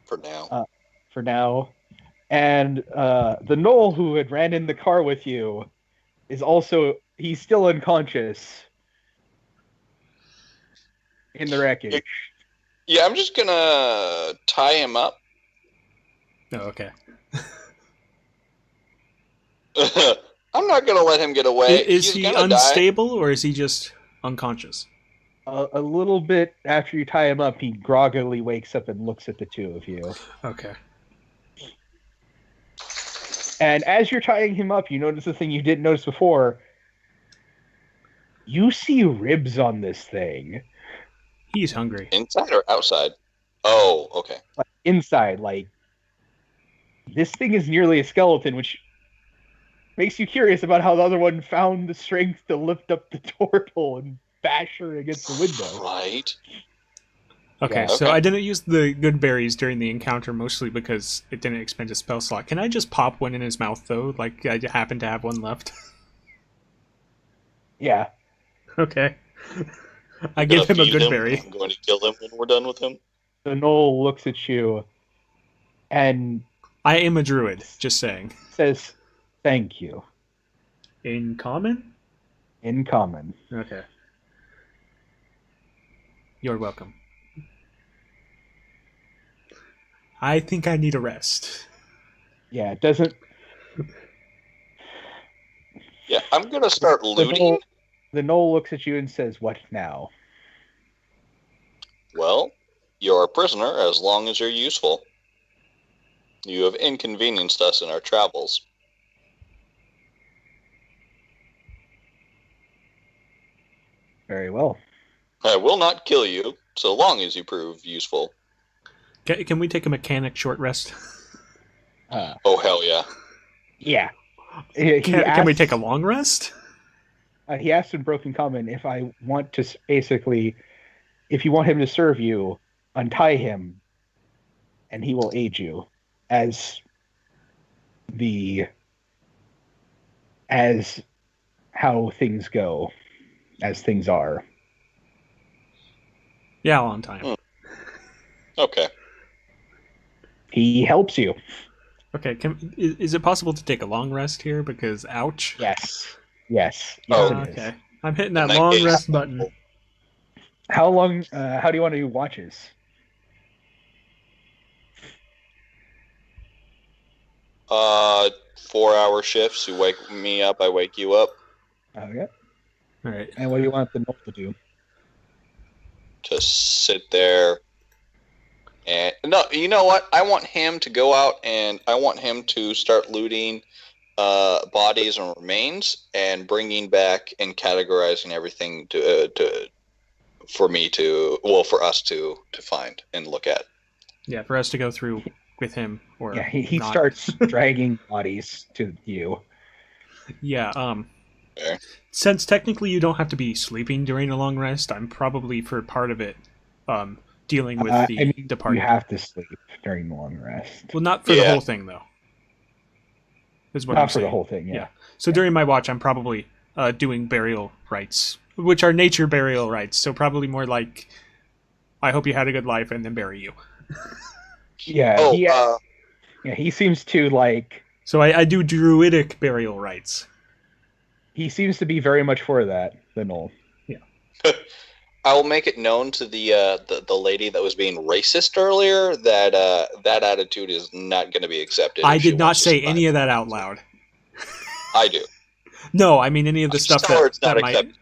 Speaker 2: For
Speaker 3: now. And the Knoll who had ran in the car with you he's still unconscious in the wreckage.
Speaker 2: Yeah, I'm just gonna tie him up.
Speaker 1: Oh, okay.
Speaker 2: I'm not gonna let him get away.
Speaker 1: Is
Speaker 2: He's
Speaker 1: he
Speaker 2: gonna
Speaker 1: unstable, or is he just unconscious?
Speaker 3: A little bit after you tie him up, he groggily wakes up and looks at the two of you.
Speaker 1: Okay.
Speaker 3: And as you're tying him up, you notice the thing you didn't notice before. You see ribs on this thing.
Speaker 1: He's hungry.
Speaker 2: Inside or outside? Oh, okay.
Speaker 3: Like inside, like this thing is nearly a skeleton, which makes you curious about how the other one found the strength to lift up the Tortle and bash her against the window.
Speaker 2: Right.
Speaker 1: Okay,
Speaker 3: Yeah.
Speaker 1: so
Speaker 2: Okay.
Speaker 1: I didn't use the good berries during the encounter, mostly because it didn't expend a spell slot. Can I just pop one in his mouth, though? Like, I happen to have one left.
Speaker 3: Yeah.
Speaker 1: Okay. I give him a good berry.
Speaker 2: I'm going to kill him when we're done with him.
Speaker 3: The Knoll looks at you and
Speaker 1: I am a druid, just saying.
Speaker 3: says, "Thank you."
Speaker 1: In common?
Speaker 3: In common.
Speaker 1: Okay. You're welcome. I think I need a rest.
Speaker 3: Yeah, it doesn't.
Speaker 2: Yeah, I'm gonna start looting.
Speaker 3: The Knoll looks at you and says, "What now?"
Speaker 2: Well, you're a prisoner as long as you're useful. You have inconvenienced us in our travels.
Speaker 3: Very well.
Speaker 2: I will not kill you, so long as you prove useful.
Speaker 1: Can we take a mechanic short rest?
Speaker 2: Oh, hell yeah.
Speaker 3: Yeah.
Speaker 1: Can we take a long rest?
Speaker 3: He asked in broken common if I want to basically, if you want him to serve you, untie him, and he will aid you as how things go, as things are.
Speaker 1: Yeah, I'll untie him.
Speaker 2: Okay.
Speaker 3: He helps you.
Speaker 1: Okay, is it possible to take a long rest here? Because, ouch.
Speaker 3: Yes. Yes.
Speaker 2: Oh,
Speaker 3: Yes, it is.
Speaker 1: Okay. I'm hitting that
Speaker 2: In that
Speaker 1: long
Speaker 2: case-
Speaker 1: rest button.
Speaker 3: How long? How do you want to do watches?
Speaker 2: Uh, 4-hour shifts. You wake me up, I wake you up.
Speaker 3: Okay.
Speaker 1: All right.
Speaker 3: And what do you want the Knoll to do?
Speaker 2: Just sit there. And no, you know what? I want him to go out and I want him to start looting bodies and remains and bringing back and categorizing everything for us to find and look at.
Speaker 1: Yeah, for us to go through with him, or
Speaker 3: Yeah, he
Speaker 1: not.
Speaker 3: starts dragging bodies to you.
Speaker 1: Yeah.
Speaker 2: Fair.
Speaker 1: Since technically you don't have to be sleeping during a long rest, I'm probably for part of it dealing with the
Speaker 3: I mean,
Speaker 1: departed.
Speaker 3: you have to sleep during the long rest.
Speaker 1: Well, not for the
Speaker 2: Yeah.
Speaker 1: whole thing though. Is what
Speaker 3: Not
Speaker 1: I'm
Speaker 3: for
Speaker 1: saying.
Speaker 3: the whole thing, yeah.
Speaker 1: Yeah. So during my watch, I'm probably doing burial rites, which are nature burial rites. So probably more like, I hope you had a good life, and then bury you.
Speaker 3: Yeah,
Speaker 2: Oh,
Speaker 3: he seems to like.
Speaker 1: So I do druidic burial rites.
Speaker 3: He seems to be very much for that, the Knoll.
Speaker 2: I will make it known to the lady that was being racist earlier that that attitude is not going to be accepted.
Speaker 1: I
Speaker 2: if she
Speaker 1: did not
Speaker 2: wants to
Speaker 1: say
Speaker 2: survive.
Speaker 1: any of that out loud.
Speaker 2: I do.
Speaker 1: No, I mean any of the
Speaker 2: Just
Speaker 1: stuff
Speaker 2: tell her it's not
Speaker 1: I
Speaker 2: accepted.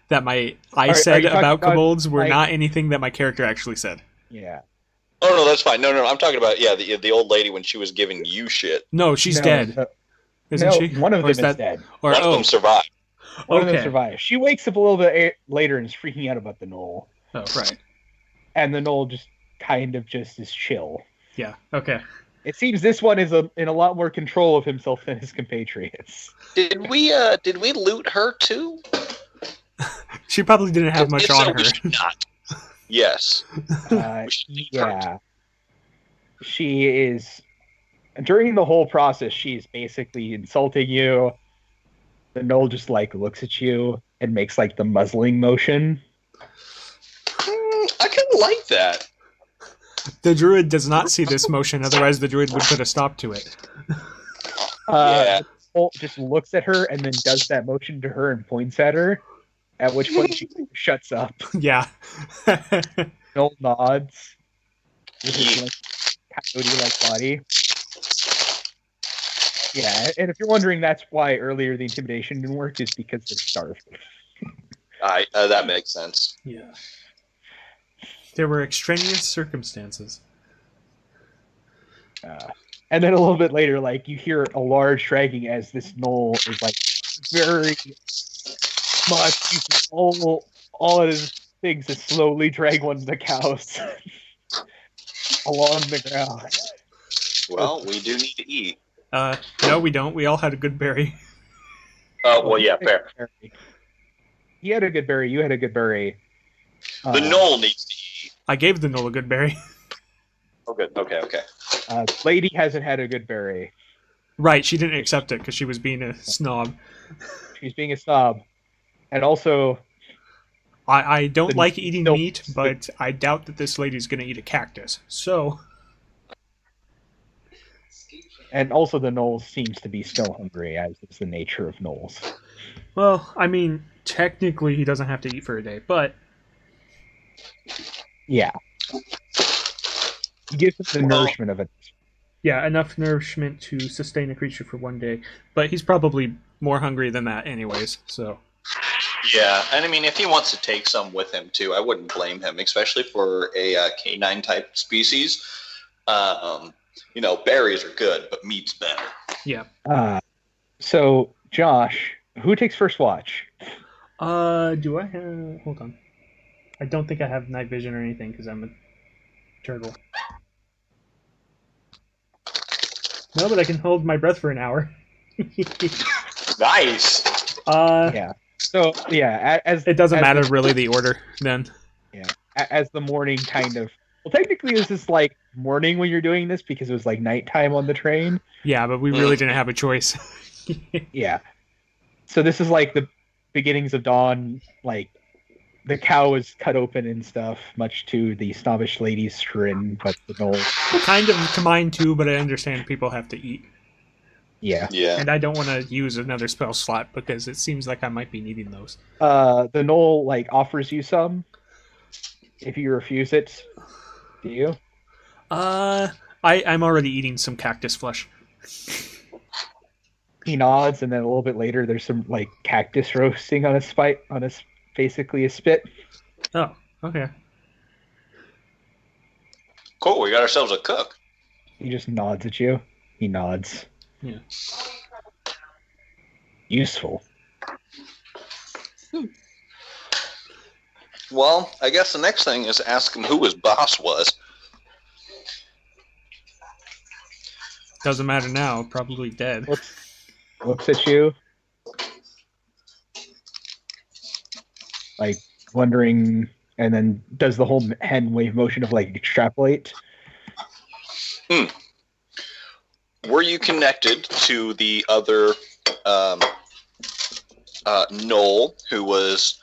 Speaker 1: said
Speaker 3: are you talking
Speaker 1: about
Speaker 3: about,
Speaker 1: kobolds were
Speaker 3: like-
Speaker 1: not anything that my character actually said.
Speaker 3: Yeah.
Speaker 2: Oh no, that's fine. No, I'm talking about the old lady when she was giving you shit.
Speaker 1: No, she's dead, isn't
Speaker 3: No,
Speaker 1: she?
Speaker 3: one of
Speaker 1: Or
Speaker 3: them
Speaker 1: is
Speaker 3: is
Speaker 1: that-
Speaker 3: dead.
Speaker 1: Or
Speaker 2: One of them survived.
Speaker 3: One of them
Speaker 1: okay.
Speaker 3: survives. She wakes up a little bit later and is freaking out about the Knoll.
Speaker 1: Oh, right.
Speaker 3: And the Knoll just kind of just is chill.
Speaker 1: Yeah. Okay.
Speaker 3: It seems this one is in a lot more control of himself than his compatriots.
Speaker 2: Did we loot her too?
Speaker 1: She probably didn't have much
Speaker 2: If
Speaker 1: on
Speaker 2: so,
Speaker 1: her.
Speaker 2: we should not. Yes. We should leave her.
Speaker 3: Yeah. She is. During the whole process, she's basically insulting you. The Knoll just like looks at you and makes like the muzzling motion.
Speaker 2: I kind of like that.
Speaker 1: The druid does not see this motion, otherwise the druid would put a stop to it.
Speaker 2: Yeah.
Speaker 3: The Knoll just looks at her and then does that motion to her and points at her. At which point she shuts up.
Speaker 1: Yeah.
Speaker 3: Knoll nods with his like coyote-like body. Yeah, and if you're wondering, that's why earlier the intimidation didn't work, is because they're starved.
Speaker 2: That makes sense.
Speaker 1: Yeah. There were extraneous circumstances.
Speaker 3: And then a little bit later, like, you hear a large dragging as this gnoll is, like, very much using all of his things to slowly drag one of the cows along the ground.
Speaker 2: Well, we do need to eat.
Speaker 1: No, we don't. We all had a good berry.
Speaker 2: Oh, well, yeah, fair.
Speaker 3: He had a good berry. You had a good berry.
Speaker 2: The gnoll needs to eat.
Speaker 1: I gave the gnoll a good berry.
Speaker 2: Oh, good. Okay.
Speaker 3: Lady hasn't had a good berry.
Speaker 1: Right, she didn't accept it because she was being a snob.
Speaker 3: She's being a snob. And also...
Speaker 1: I don't like eating meat, but I doubt that this lady's going to eat a cactus. So...
Speaker 3: And also the gnoll seems to be still hungry, as is the nature of gnolls.
Speaker 1: Well, I mean, technically he doesn't have to eat for a day, but...
Speaker 3: Yeah. He gives him the nourishment of it.
Speaker 1: Yeah, enough nourishment to sustain a creature for one day. But he's probably more hungry than that anyways, so...
Speaker 2: Yeah, and I mean, if he wants to take some with him too, I wouldn't blame him, especially for a canine type species. Berries are good, but meat's better.
Speaker 1: Yeah.
Speaker 3: So, Josh, who takes first watch?
Speaker 1: Do I have... Hold on. I don't think I have night vision or anything, because I'm a turtle. No, but I can hold my breath for an hour.
Speaker 2: Nice!
Speaker 3: Yeah. So, yeah, as...
Speaker 1: It doesn't matter, really, the order, then.
Speaker 3: Yeah. As the morning kind of... Well, technically, this is like morning when you're doing this because it was like nighttime on the train.
Speaker 1: Yeah, but we really didn't have a choice.
Speaker 3: Yeah. So this is like the beginnings of dawn. Like, the cow is cut open and stuff, much to the snobbish lady's chagrin, but the gnoll...
Speaker 1: Kind of to mine too, but I understand people have to eat.
Speaker 3: Yeah.
Speaker 2: Yeah.
Speaker 1: And I don't want to use another spell slot because it seems like I might be needing those.
Speaker 3: The gnoll, like, offers you some. If you refuse it, do you?
Speaker 1: I'm already eating some cactus flesh.
Speaker 3: He nods, and then a little bit later, there's some, like, cactus roasting on basically a spit.
Speaker 1: Oh, okay.
Speaker 2: Cool, we got ourselves a cook.
Speaker 3: He just nods at you. He nods.
Speaker 1: Yeah.
Speaker 3: Useful.
Speaker 2: Well, I guess the next thing is ask him who his boss was.
Speaker 1: Doesn't matter now, probably dead.
Speaker 3: Looks at you. Like, wondering, and then does the whole hand wave motion of, like, extrapolate.
Speaker 2: Were you connected to the other gnoll who was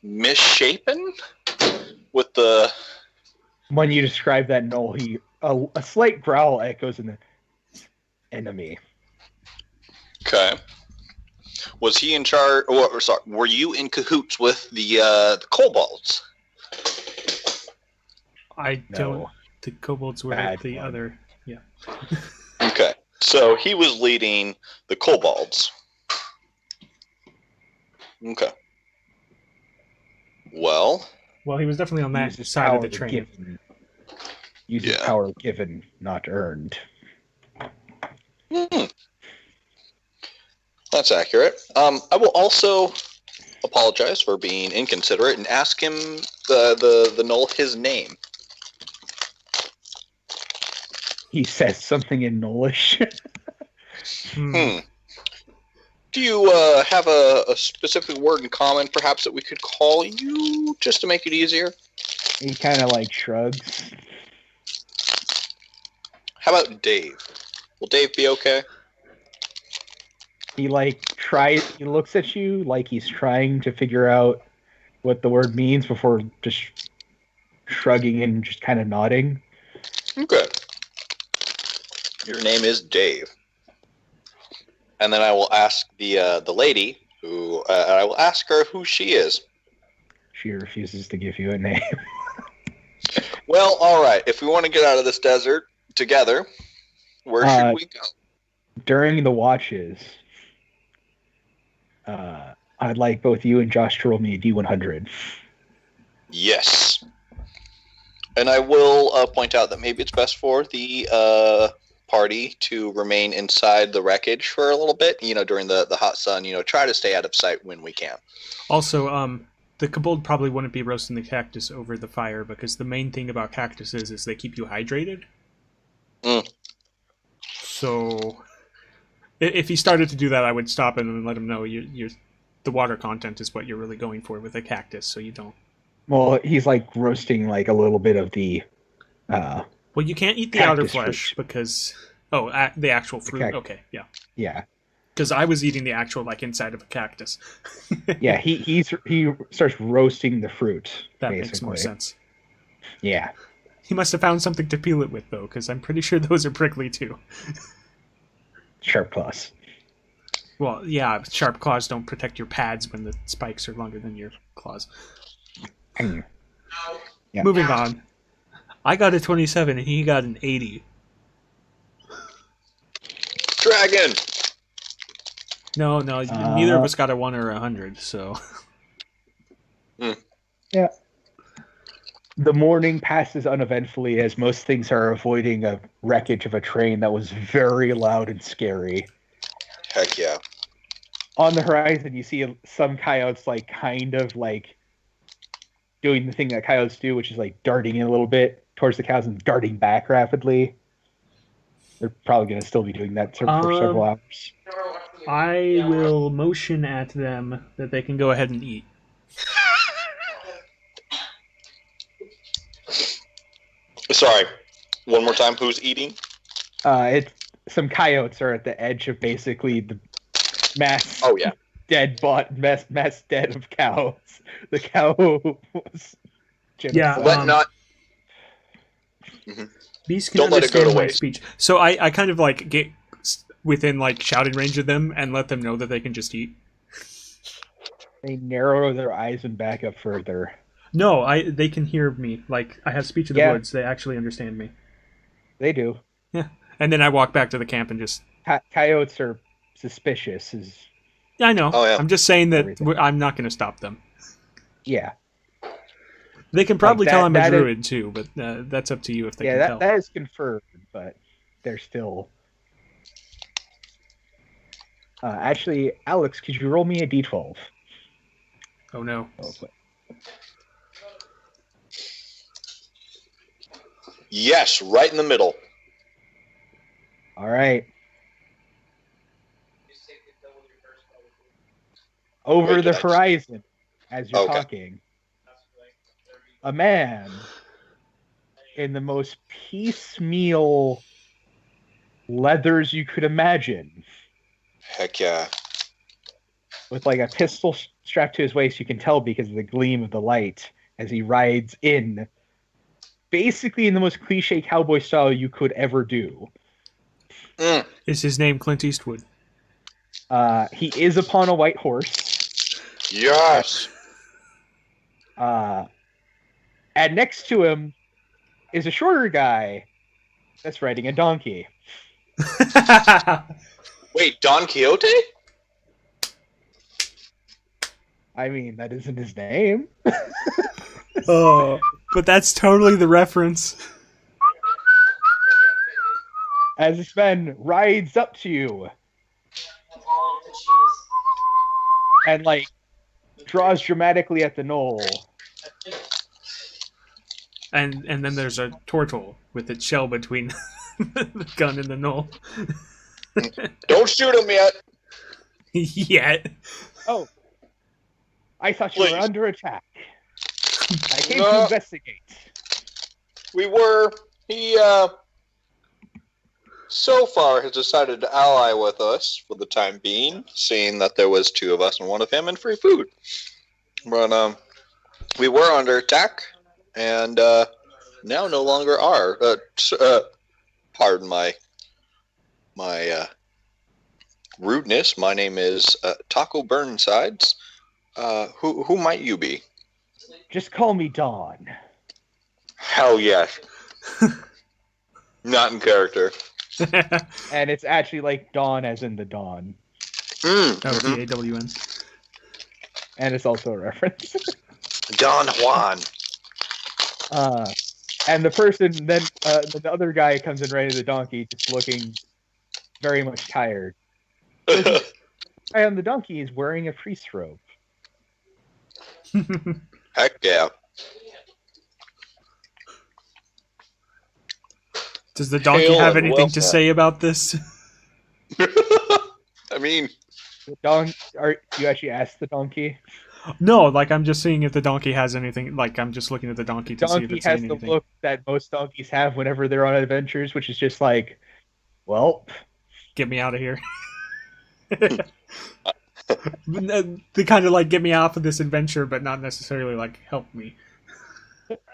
Speaker 2: misshapen with the...
Speaker 3: When you describe that gnoll, a slight growl echoes in the enemy.
Speaker 2: Okay. Was he in charge? Or sorry, were you in cahoots with the kobolds?
Speaker 1: I don't.
Speaker 3: No.
Speaker 1: The kobolds were
Speaker 3: Bad
Speaker 1: the
Speaker 3: one.
Speaker 1: other. Yeah.
Speaker 2: Okay. So he was leading the kobolds. Okay. Well,
Speaker 1: Well, he was definitely on that
Speaker 3: Uses
Speaker 1: side of the
Speaker 3: power
Speaker 1: train.
Speaker 3: given. Uses
Speaker 2: Yeah.
Speaker 3: power given, not earned.
Speaker 2: that's accurate. I will also apologize for being inconsiderate and ask him the gnoll his name.
Speaker 3: He says something in Gnollish.
Speaker 2: Do you have a specific word in common, perhaps, that we could call you, just to make it easier?
Speaker 3: He kind of, like, shrugs.
Speaker 2: How about Dave? Will Dave be okay?
Speaker 3: He, like, he looks at you like he's trying to figure out what the word means before just shrugging and just kind of nodding.
Speaker 2: Okay. Your name is Dave. And then I will ask the lady, who I will ask her who she is.
Speaker 3: She refuses to give you a name.
Speaker 2: Well, all right. If we want to get out of this desert together, where should we go?
Speaker 3: during the watches, I'd like both you and Josh to roll me a D100.
Speaker 2: Yes. And I will point out that maybe it's best for the party to remain inside the wreckage for a little bit, during the hot sun, try to stay out of sight when we can.
Speaker 1: Also, the kobold probably wouldn't be roasting the cactus over the fire because the main thing about cactuses is they keep you hydrated. So, if he started to do that, I would stop him and let him know the water content is what you're really going for with a cactus, so you don't.
Speaker 3: Well, he's like roasting like a little bit of the.
Speaker 1: Well, you can't eat the outer flesh because the actual fruit. Okay, yeah.
Speaker 3: Yeah.
Speaker 1: Because I was eating the actual inside of a cactus.
Speaker 3: Yeah, he starts roasting the fruit.
Speaker 1: That
Speaker 3: basically.
Speaker 1: makes more sense.
Speaker 3: Yeah.
Speaker 1: He must have found something to peel it with, though, because I'm pretty sure those are prickly, too.
Speaker 3: Sharp claws.
Speaker 1: Well, yeah, sharp claws don't protect your pads when the spikes are longer than your claws.
Speaker 3: Yeah.
Speaker 1: Moving on. I got a 27, and he got an 80.
Speaker 2: Dragon!
Speaker 1: No, neither of us got a 1 or a 100, so...
Speaker 3: Yeah. The morning passes uneventfully as most things are avoiding a wreckage of a train that was very loud and scary.
Speaker 2: Heck yeah.
Speaker 3: On the horizon, you see some coyotes kind of doing the thing that coyotes do, which is darting in a little bit towards the cows and darting back rapidly. They're probably going to still be doing that for several hours.
Speaker 1: I will motion at them that they can go ahead and eat.
Speaker 2: Sorry, one more time. Who's eating?
Speaker 3: Some coyotes are at the edge of basically the mass.
Speaker 2: Oh yeah,
Speaker 3: mass dead of cows. The cow was.
Speaker 1: Yeah, Beast can
Speaker 2: don't
Speaker 1: understand
Speaker 2: let it go to
Speaker 1: my
Speaker 2: waste.
Speaker 1: speech. So I kind of get within shouting range of them and let them know that they can just eat.
Speaker 3: They narrow their eyes and back up further.
Speaker 1: No, they can hear me. I have speech of the woods. They actually understand me.
Speaker 3: They do.
Speaker 1: Yeah. And then I walk back to the camp and just...
Speaker 3: Coyotes are suspicious.
Speaker 1: Yeah, I know.
Speaker 2: Oh, yeah.
Speaker 1: I'm just saying that I'm not going to stop them.
Speaker 3: Yeah.
Speaker 1: They can probably tell I'm a druid, too, but that's up to you if they can tell.
Speaker 3: Yeah, that is confirmed, but they're still... actually, Alex, could you roll me a d12?
Speaker 1: Oh, no.
Speaker 3: Okay.
Speaker 2: Yes, right in the middle.
Speaker 3: All right. Over the horizon, as you're talking, a man in the most piecemeal leathers you could imagine.
Speaker 2: Heck yeah.
Speaker 3: With a pistol strapped to his waist, you can tell because of the gleam of the light as he rides in. Basically in the most cliche cowboy style you could ever do.
Speaker 1: Is his name Clint Eastwood?
Speaker 3: He is upon a white horse.
Speaker 2: Yes.
Speaker 3: And next to him is a shorter guy that's riding a donkey.
Speaker 2: Wait, Don Quixote?
Speaker 3: I mean, that isn't his name.
Speaker 1: Oh, but that's totally the reference.
Speaker 3: As this man rides up to you and draws dramatically at the knoll.
Speaker 1: And then there's a Tortle with its shell between the gun and the knoll.
Speaker 2: Don't shoot him yet.
Speaker 1: Yet.
Speaker 3: Oh. I thought you were under attack. I came to investigate.
Speaker 2: We were. He, so far has decided to ally with us for the time being, seeing that there was 2 of us and 1 of him and free food. But, we were under attack, and, now no longer are. Pardon my rudeness. My name is, Ta'aco Burnsides. Who might you be?
Speaker 3: Just call me Dawn.
Speaker 2: Hell yes. Not in character.
Speaker 3: And it's actually like Dawn as in the dawn.
Speaker 1: Dawn.
Speaker 3: And it's also a reference.
Speaker 2: Don Juan.
Speaker 3: And the person then the other guy comes in riding the donkey, just looking very much tired. The guy on the donkey is wearing a priest's robe.
Speaker 2: Heck yeah.
Speaker 1: Does the donkey have anything to say about this?
Speaker 2: I mean,
Speaker 3: you actually asked the donkey?
Speaker 1: No, like I'm just seeing if the donkey has anything. Like I'm just looking at the donkey to see if it's saying anything.
Speaker 3: Donkey has the look that most donkeys have whenever they're on adventures, which is just like, well,
Speaker 1: get me out of here. They kind of like get me off of this adventure, but not necessarily like help me.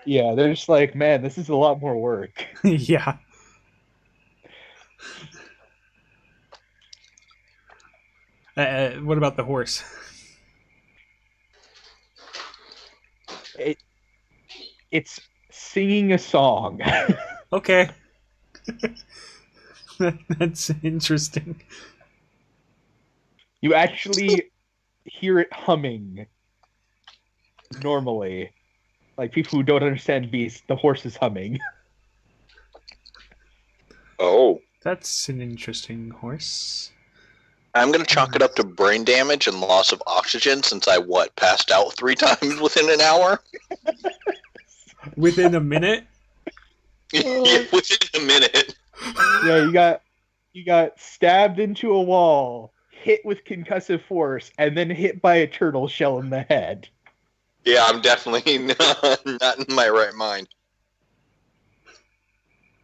Speaker 3: Yeah, they're just like, man, this is a lot more work.
Speaker 1: Yeah. What about the horse?
Speaker 3: It's singing a song.
Speaker 1: Okay. That's interesting.
Speaker 3: You actually hear it humming normally. Like people who don't understand beasts, the horse is humming.
Speaker 2: oh.
Speaker 1: That's an interesting horse.
Speaker 2: I'm going to chalk it up to brain damage and loss of oxygen since I, passed out 3 times within an hour?
Speaker 1: Within a minute?
Speaker 2: Yeah, within a minute.
Speaker 3: Yeah, you got stabbed into a wall, hit with concussive force, and then hit by a turtle shell in the head.
Speaker 2: Yeah, I'm definitely not in my right mind.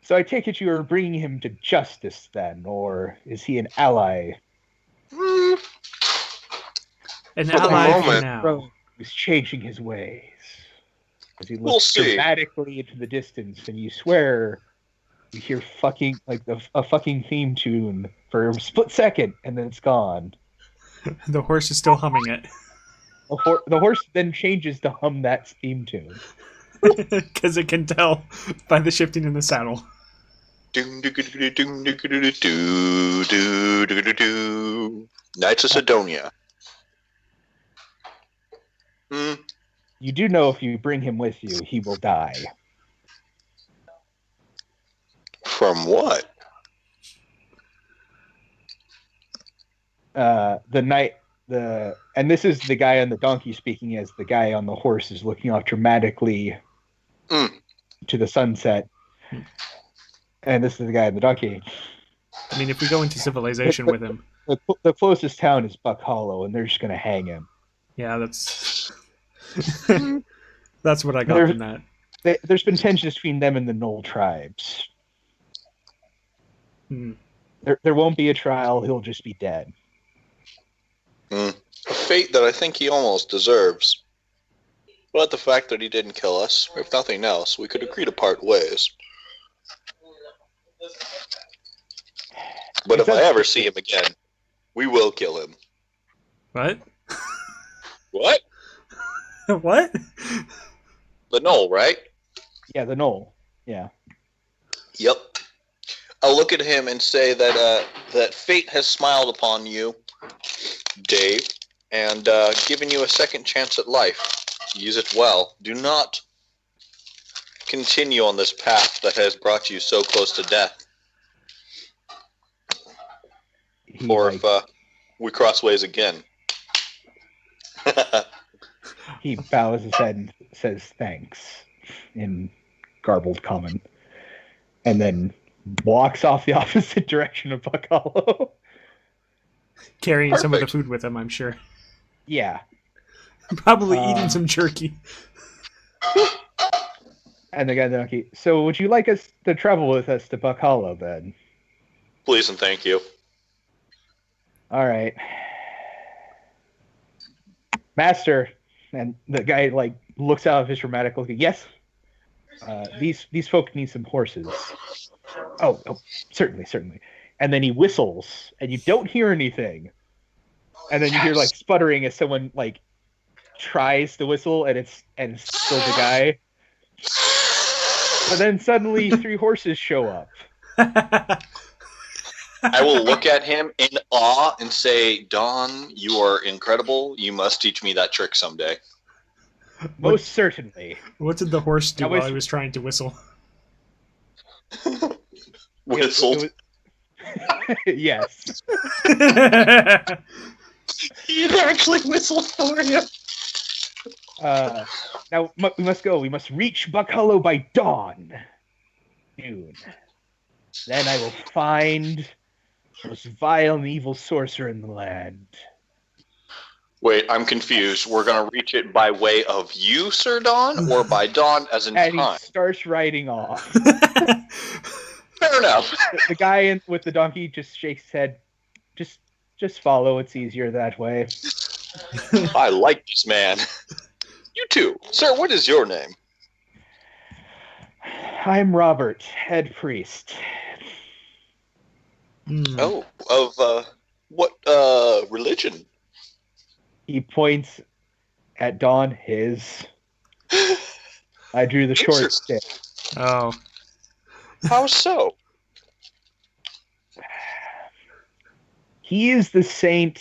Speaker 3: So I take it you are bringing him to justice then, or is he an ally?
Speaker 1: An ally for now.
Speaker 3: He's changing his ways. As he looks dramatically into the distance, and you swear you hear fucking like a fucking theme tune for a split second, and then it's gone.
Speaker 1: The horse is still humming it.
Speaker 3: The horse then changes to hum that theme tune.
Speaker 1: Because it can tell by the shifting in the saddle.
Speaker 2: Knights of Sidonia.
Speaker 3: You do know if you bring him with you, he will die.
Speaker 2: From what?
Speaker 3: And this is the guy on the donkey speaking as the guy on the horse is looking off dramatically to the sunset. And this is the guy on the donkey.
Speaker 1: I mean, if we go into civilization with him.
Speaker 3: The closest town is Buck Hollow, and they're just going to hang him.
Speaker 1: Yeah, that's that's what I got from that.
Speaker 3: There's been tensions between them and the Knoll tribes. There won't be a trial. He'll just be dead.
Speaker 2: A fate that I think he almost deserves. But the fact that he didn't kill us, if nothing else, we could agree to part ways. But if I ever see him again, we will kill him.
Speaker 1: What?
Speaker 2: What?
Speaker 1: What?
Speaker 2: The Knoll, right?
Speaker 3: Yeah, the Knoll. Yeah.
Speaker 2: Yep. I'll look at him and say that that fate has smiled upon you, Dave, and given you a second chance at life. Use it well. Do not continue on this path that has brought you so close to death. If we cross ways again.
Speaker 3: He bows his head and says thanks in garbled common. And then walks off the opposite direction of Buck Hollow.
Speaker 1: Carrying some of the food with him, I'm sure.
Speaker 3: Yeah.
Speaker 1: Probably eating some jerky.
Speaker 3: And the guy donkey. So would you like us to travel with us to Buck Hollow then?
Speaker 2: Please and thank you.
Speaker 3: All right. Master. And the guy looks out of his dramatic look. Yes. These folk need some horses. Oh, certainly. And then he whistles, and you don't hear anything. And then you hear sputtering as someone tries to whistle, and it's still the guy. But then suddenly 3 horses show up.
Speaker 2: I will look at him in awe and say, Don, you are incredible. You must teach me that trick someday.
Speaker 3: Most certainly.
Speaker 1: What did the horse do
Speaker 3: That
Speaker 1: while
Speaker 3: was-
Speaker 1: I was trying to whistle?
Speaker 2: Whistled.
Speaker 3: Yes.
Speaker 2: He actually whistled for you.
Speaker 3: Now we must go. We must reach Buck Hollow by dawn. Noon. Then I will find the most vile and evil sorcerer in the land.
Speaker 2: Wait, I'm confused. We're going to reach it by way of you, Sir Don, or by dawn as in
Speaker 3: And he
Speaker 2: time?
Speaker 3: starts riding off.
Speaker 2: Fair enough.
Speaker 3: The guy with the donkey just shakes his head. Just follow. It's easier that way.
Speaker 2: I like this man. You too. Sir, what is your name?
Speaker 3: I'm Robert, head priest.
Speaker 2: Oh, of what religion?
Speaker 3: He points at Dawn, his. I drew the short stick.
Speaker 1: Oh.
Speaker 2: How so?
Speaker 3: He is the saint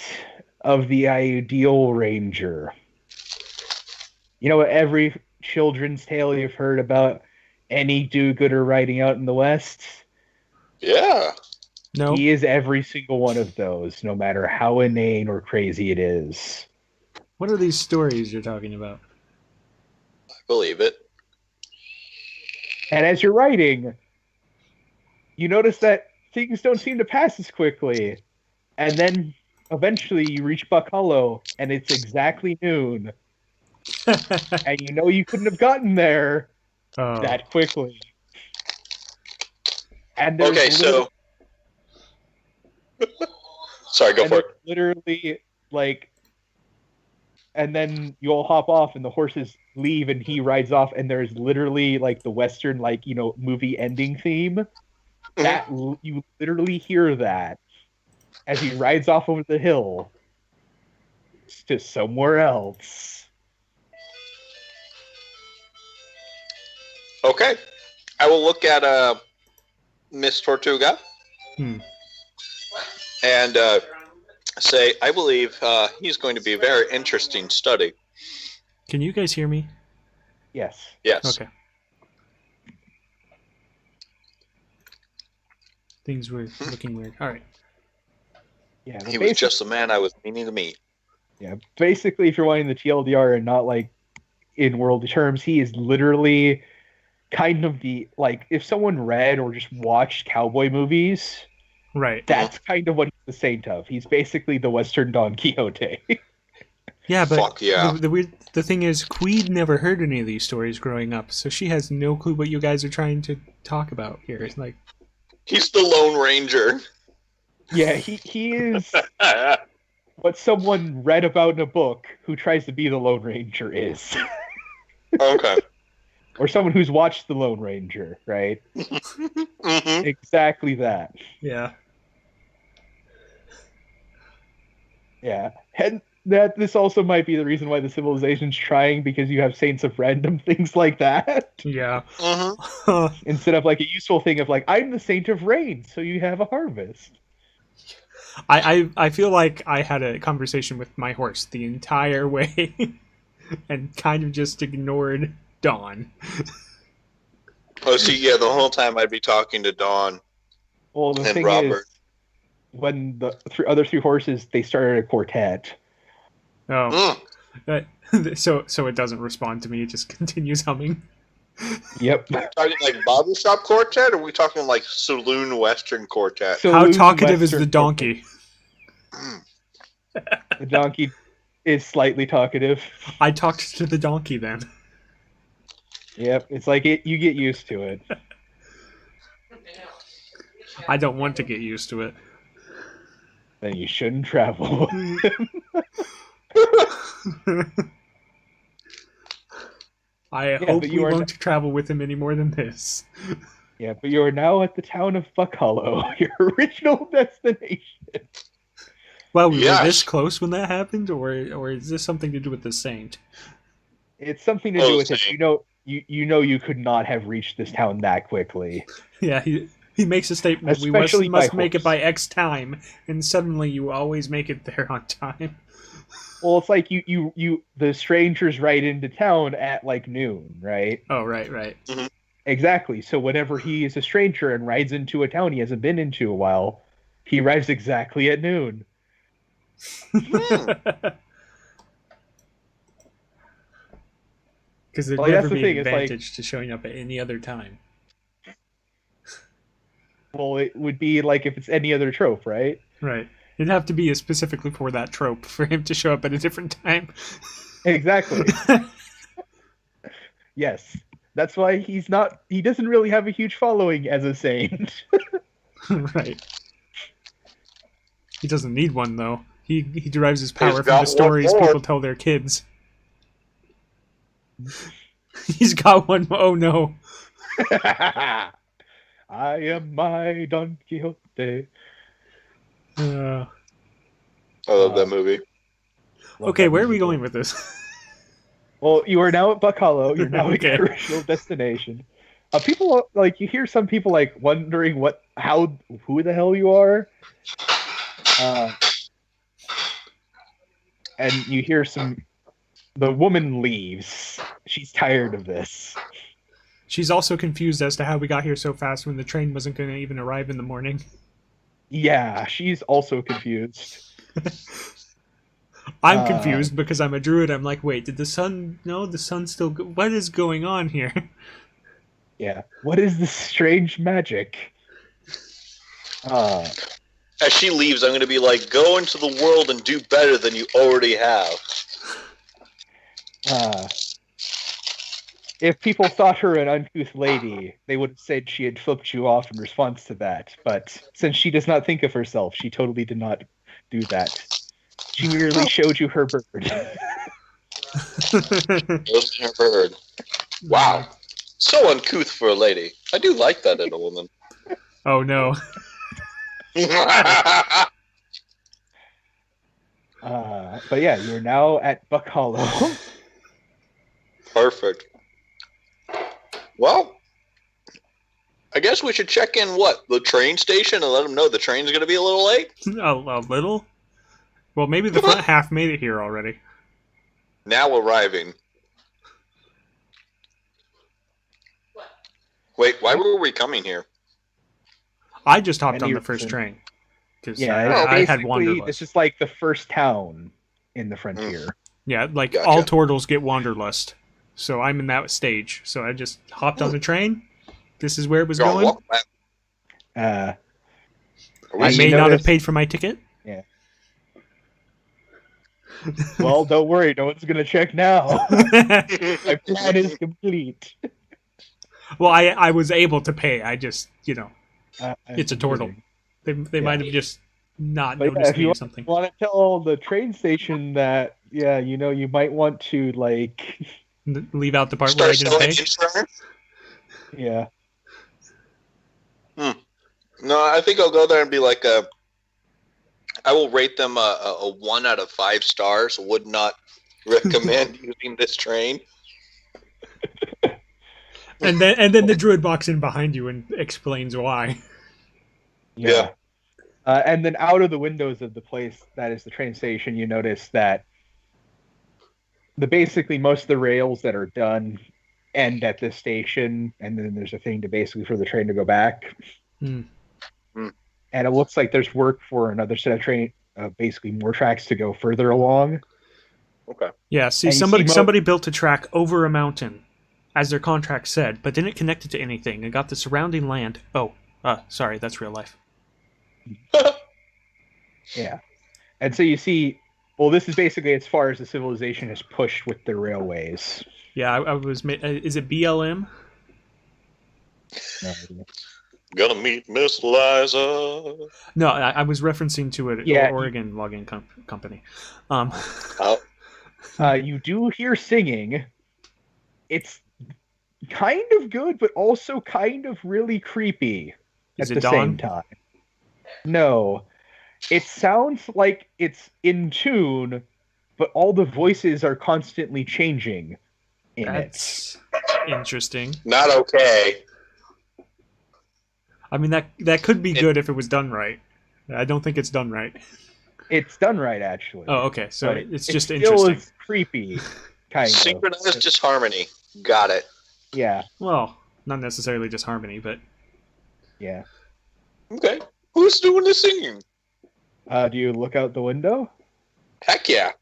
Speaker 3: of the ideal ranger. You know, every children's tale you've heard about any do-gooder riding out in the West?
Speaker 2: Yeah.
Speaker 1: No.
Speaker 3: He is every single one of those, no matter how inane or crazy it is.
Speaker 1: What are these stories you're talking about?
Speaker 2: I believe it.
Speaker 3: And as you're writing, you notice that things don't seem to pass as quickly. And then eventually you reach Buck Hollow, and it's exactly noon. And you know you couldn't have gotten there
Speaker 1: Oh.
Speaker 3: that quickly. And there's
Speaker 2: Okay, so... Sorry, go
Speaker 3: and
Speaker 2: for it.
Speaker 3: there's literally, like... And then you all hop off, and the horses leave, and he rides off, and there's literally, like, the Western, like, you know, movie ending theme. That you literally hear that as he rides off over the hill to somewhere else.
Speaker 2: Okay. I will look at Miss Tortuga and say, I believe he's going to be a very interesting study.
Speaker 1: Can you guys hear me?
Speaker 3: Yes.
Speaker 2: Yes.
Speaker 1: Okay. Things were looking weird. All right.
Speaker 3: Yeah.
Speaker 2: He was just the man I was meaning to meet.
Speaker 3: Yeah. Basically, if you're wanting the TLDR and not like in worldly terms, he is literally kind of the like if someone read or just watched cowboy movies,
Speaker 1: Right.
Speaker 3: that's kind of what he's the saint of. He's basically the Western Don Quixote.
Speaker 1: Yeah, but
Speaker 2: Fuck yeah.
Speaker 1: the thing is, Queed never heard any of these stories growing up, so she has no clue what you guys are trying to talk about here. It's like,
Speaker 2: He's the Lone Ranger.
Speaker 3: Yeah, he is what someone read about in a book who tries to be the Lone Ranger is.
Speaker 2: Okay.
Speaker 3: Or someone who's watched the Lone Ranger, right?
Speaker 2: Mm-hmm.
Speaker 3: Exactly that.
Speaker 1: yeah.
Speaker 3: Yeah. And that this also might be the reason why the civilization's trying, because you have saints of random things like that.
Speaker 1: Yeah.
Speaker 2: Mm-hmm.
Speaker 3: Instead of like a useful thing of like, I'm the saint of rain, so you have a harvest.
Speaker 1: I feel like I had a conversation with my horse the entire way and kind of just ignored Dawn.
Speaker 2: Oh, see, yeah, the whole time I'd be talking to Dawn
Speaker 3: Well, the
Speaker 2: and
Speaker 3: thing
Speaker 2: Robert.
Speaker 3: is, when the other three horses, they started a quartet.
Speaker 1: Oh.
Speaker 2: Mm.
Speaker 1: So it doesn't respond to me, it just continues humming.
Speaker 3: Yep.
Speaker 2: Talking like barbershop quartet, or are we talking like saloon western quartet?
Speaker 3: So
Speaker 1: How
Speaker 3: Lou's
Speaker 1: talkative is the
Speaker 3: Western-
Speaker 1: donkey?
Speaker 3: The donkey is slightly talkative.
Speaker 1: I talked to the donkey then.
Speaker 3: Yep, it's like you get used to it.
Speaker 1: I don't want to get used to it.
Speaker 3: Then you shouldn't travel.
Speaker 1: I
Speaker 3: but
Speaker 1: hope
Speaker 3: you
Speaker 1: we
Speaker 3: are
Speaker 1: won't travel with him any more than this.
Speaker 3: Yeah, but you are now at the town of Buck Hollow, your original destination.
Speaker 1: Well, we
Speaker 2: Yes.
Speaker 1: were this close when that happened, or is this something to do with the saint?
Speaker 3: It's something to do with it. You know you could not have reached this town that quickly.
Speaker 1: Yeah, He makes a statement, we must make it by X time, and suddenly you always make it there on time.
Speaker 3: Well, it's like the strangers ride into town at like noon, right?
Speaker 1: Oh, right.
Speaker 2: Mm-hmm.
Speaker 3: Exactly. So whenever he is a stranger and rides into a town he hasn't been into a while, he arrives exactly at noon.
Speaker 1: Because there'd never be an advantage to showing up at any other time.
Speaker 3: Well, it would be like if it's any other trope, right?
Speaker 1: Right. It'd have to be specifically for that trope for him to show up at a different time.
Speaker 3: Exactly. Yes. That's why he doesn't really have a huge following as a saint.
Speaker 1: Right. He doesn't need one, though. He derives his power from the stories people tell their kids. He's got one. Oh, no.
Speaker 3: I am my Don Quixote.
Speaker 2: I love that movie.
Speaker 1: Okay, where are we going with this?
Speaker 3: Well, you are now at Buck Hollow. You're now at your original destination. People you hear some people wondering who the hell you are, and you hear the woman leaves. She's tired of this.
Speaker 1: She's also confused as to how we got here so fast when the train wasn't going to even arrive in the morning.
Speaker 3: Yeah, she's also confused.
Speaker 1: I'm confused because I'm a druid. I'm like, wait, did the sun... No, the sun's still... What is going on here?
Speaker 3: Yeah. What is this strange magic?
Speaker 2: As she leaves, I'm going to be like, go into the world and do better than you already have.
Speaker 3: If people thought her an uncouth lady, they would have said she had flipped you off in response to that. But since she does not think of herself, she totally did not do that. She merely showed you her bird.
Speaker 2: Her bird. Wow. So uncouth for a lady. I do like that in a woman.
Speaker 1: Oh, no.
Speaker 3: But yeah, you're now at Buck Hollow.
Speaker 2: Perfect. Well, I guess we should check in, the train station and let them know the train's going to be a little late?
Speaker 1: A little? Well, maybe the front half made it here already.
Speaker 2: Now arriving. Wait, why were we coming here?
Speaker 1: I just hopped on the first train. Because I had Wanderlust.
Speaker 3: This is like the first town in the frontier.
Speaker 1: Yeah, all Tortles get Wanderlust. So I'm in that stage. So I just hopped on the train. This is where it was going. I may not have paid for my ticket.
Speaker 3: Yeah. Well, don't worry. No one's going to check now. My plan is complete.
Speaker 1: Well, I was able to pay. I just, it's a Tortle. They might have just not noticed me or something.
Speaker 3: If you want to tell the train station that, you might want to,
Speaker 1: leave out the part where I didn't pay?
Speaker 3: Yeah.
Speaker 2: No, I think I'll go there and be like, I will rate them a 1 out of 5 stars. Would not recommend using this train.
Speaker 1: And then the druid walks in behind you and explains why.
Speaker 2: Yeah.
Speaker 3: And then out of the windows of the place that is the train station, you notice that basically most of the rails that are done end at this station, and then there's a thing for the train to go back. And it looks like there's work for another set of train, basically more tracks to go further along.
Speaker 2: Okay.
Speaker 1: Yeah, see, somebody built a track over a mountain, as their contract said, but didn't connect it to anything and got the surrounding land. Sorry, that's real life.
Speaker 3: Yeah. And so you see, this is basically as far as the civilization has pushed with the railways.
Speaker 1: Yeah, I was... Is it BLM?
Speaker 3: No.
Speaker 2: Gonna meet Miss Liza.
Speaker 1: No, I was referencing to an Oregon logging company.
Speaker 3: You do hear singing. It's kind of good, but also kind of really creepy at the same time. No. It sounds like it's in tune, but all the voices are constantly changing in
Speaker 1: That's interesting.
Speaker 2: Not okay.
Speaker 1: I mean, that could be good if it was done right. I don't think it's done right.
Speaker 3: It's done right, actually.
Speaker 1: Oh, okay. So
Speaker 3: But
Speaker 1: it's just
Speaker 3: still
Speaker 1: interesting.
Speaker 3: is creepy, kind of.
Speaker 2: Synchronized disharmony. Got it.
Speaker 3: Yeah,
Speaker 1: Well, not necessarily just harmony, but
Speaker 3: yeah.
Speaker 2: Okay. Who's doing the singing?
Speaker 3: Do you look out the window?
Speaker 2: Heck yeah.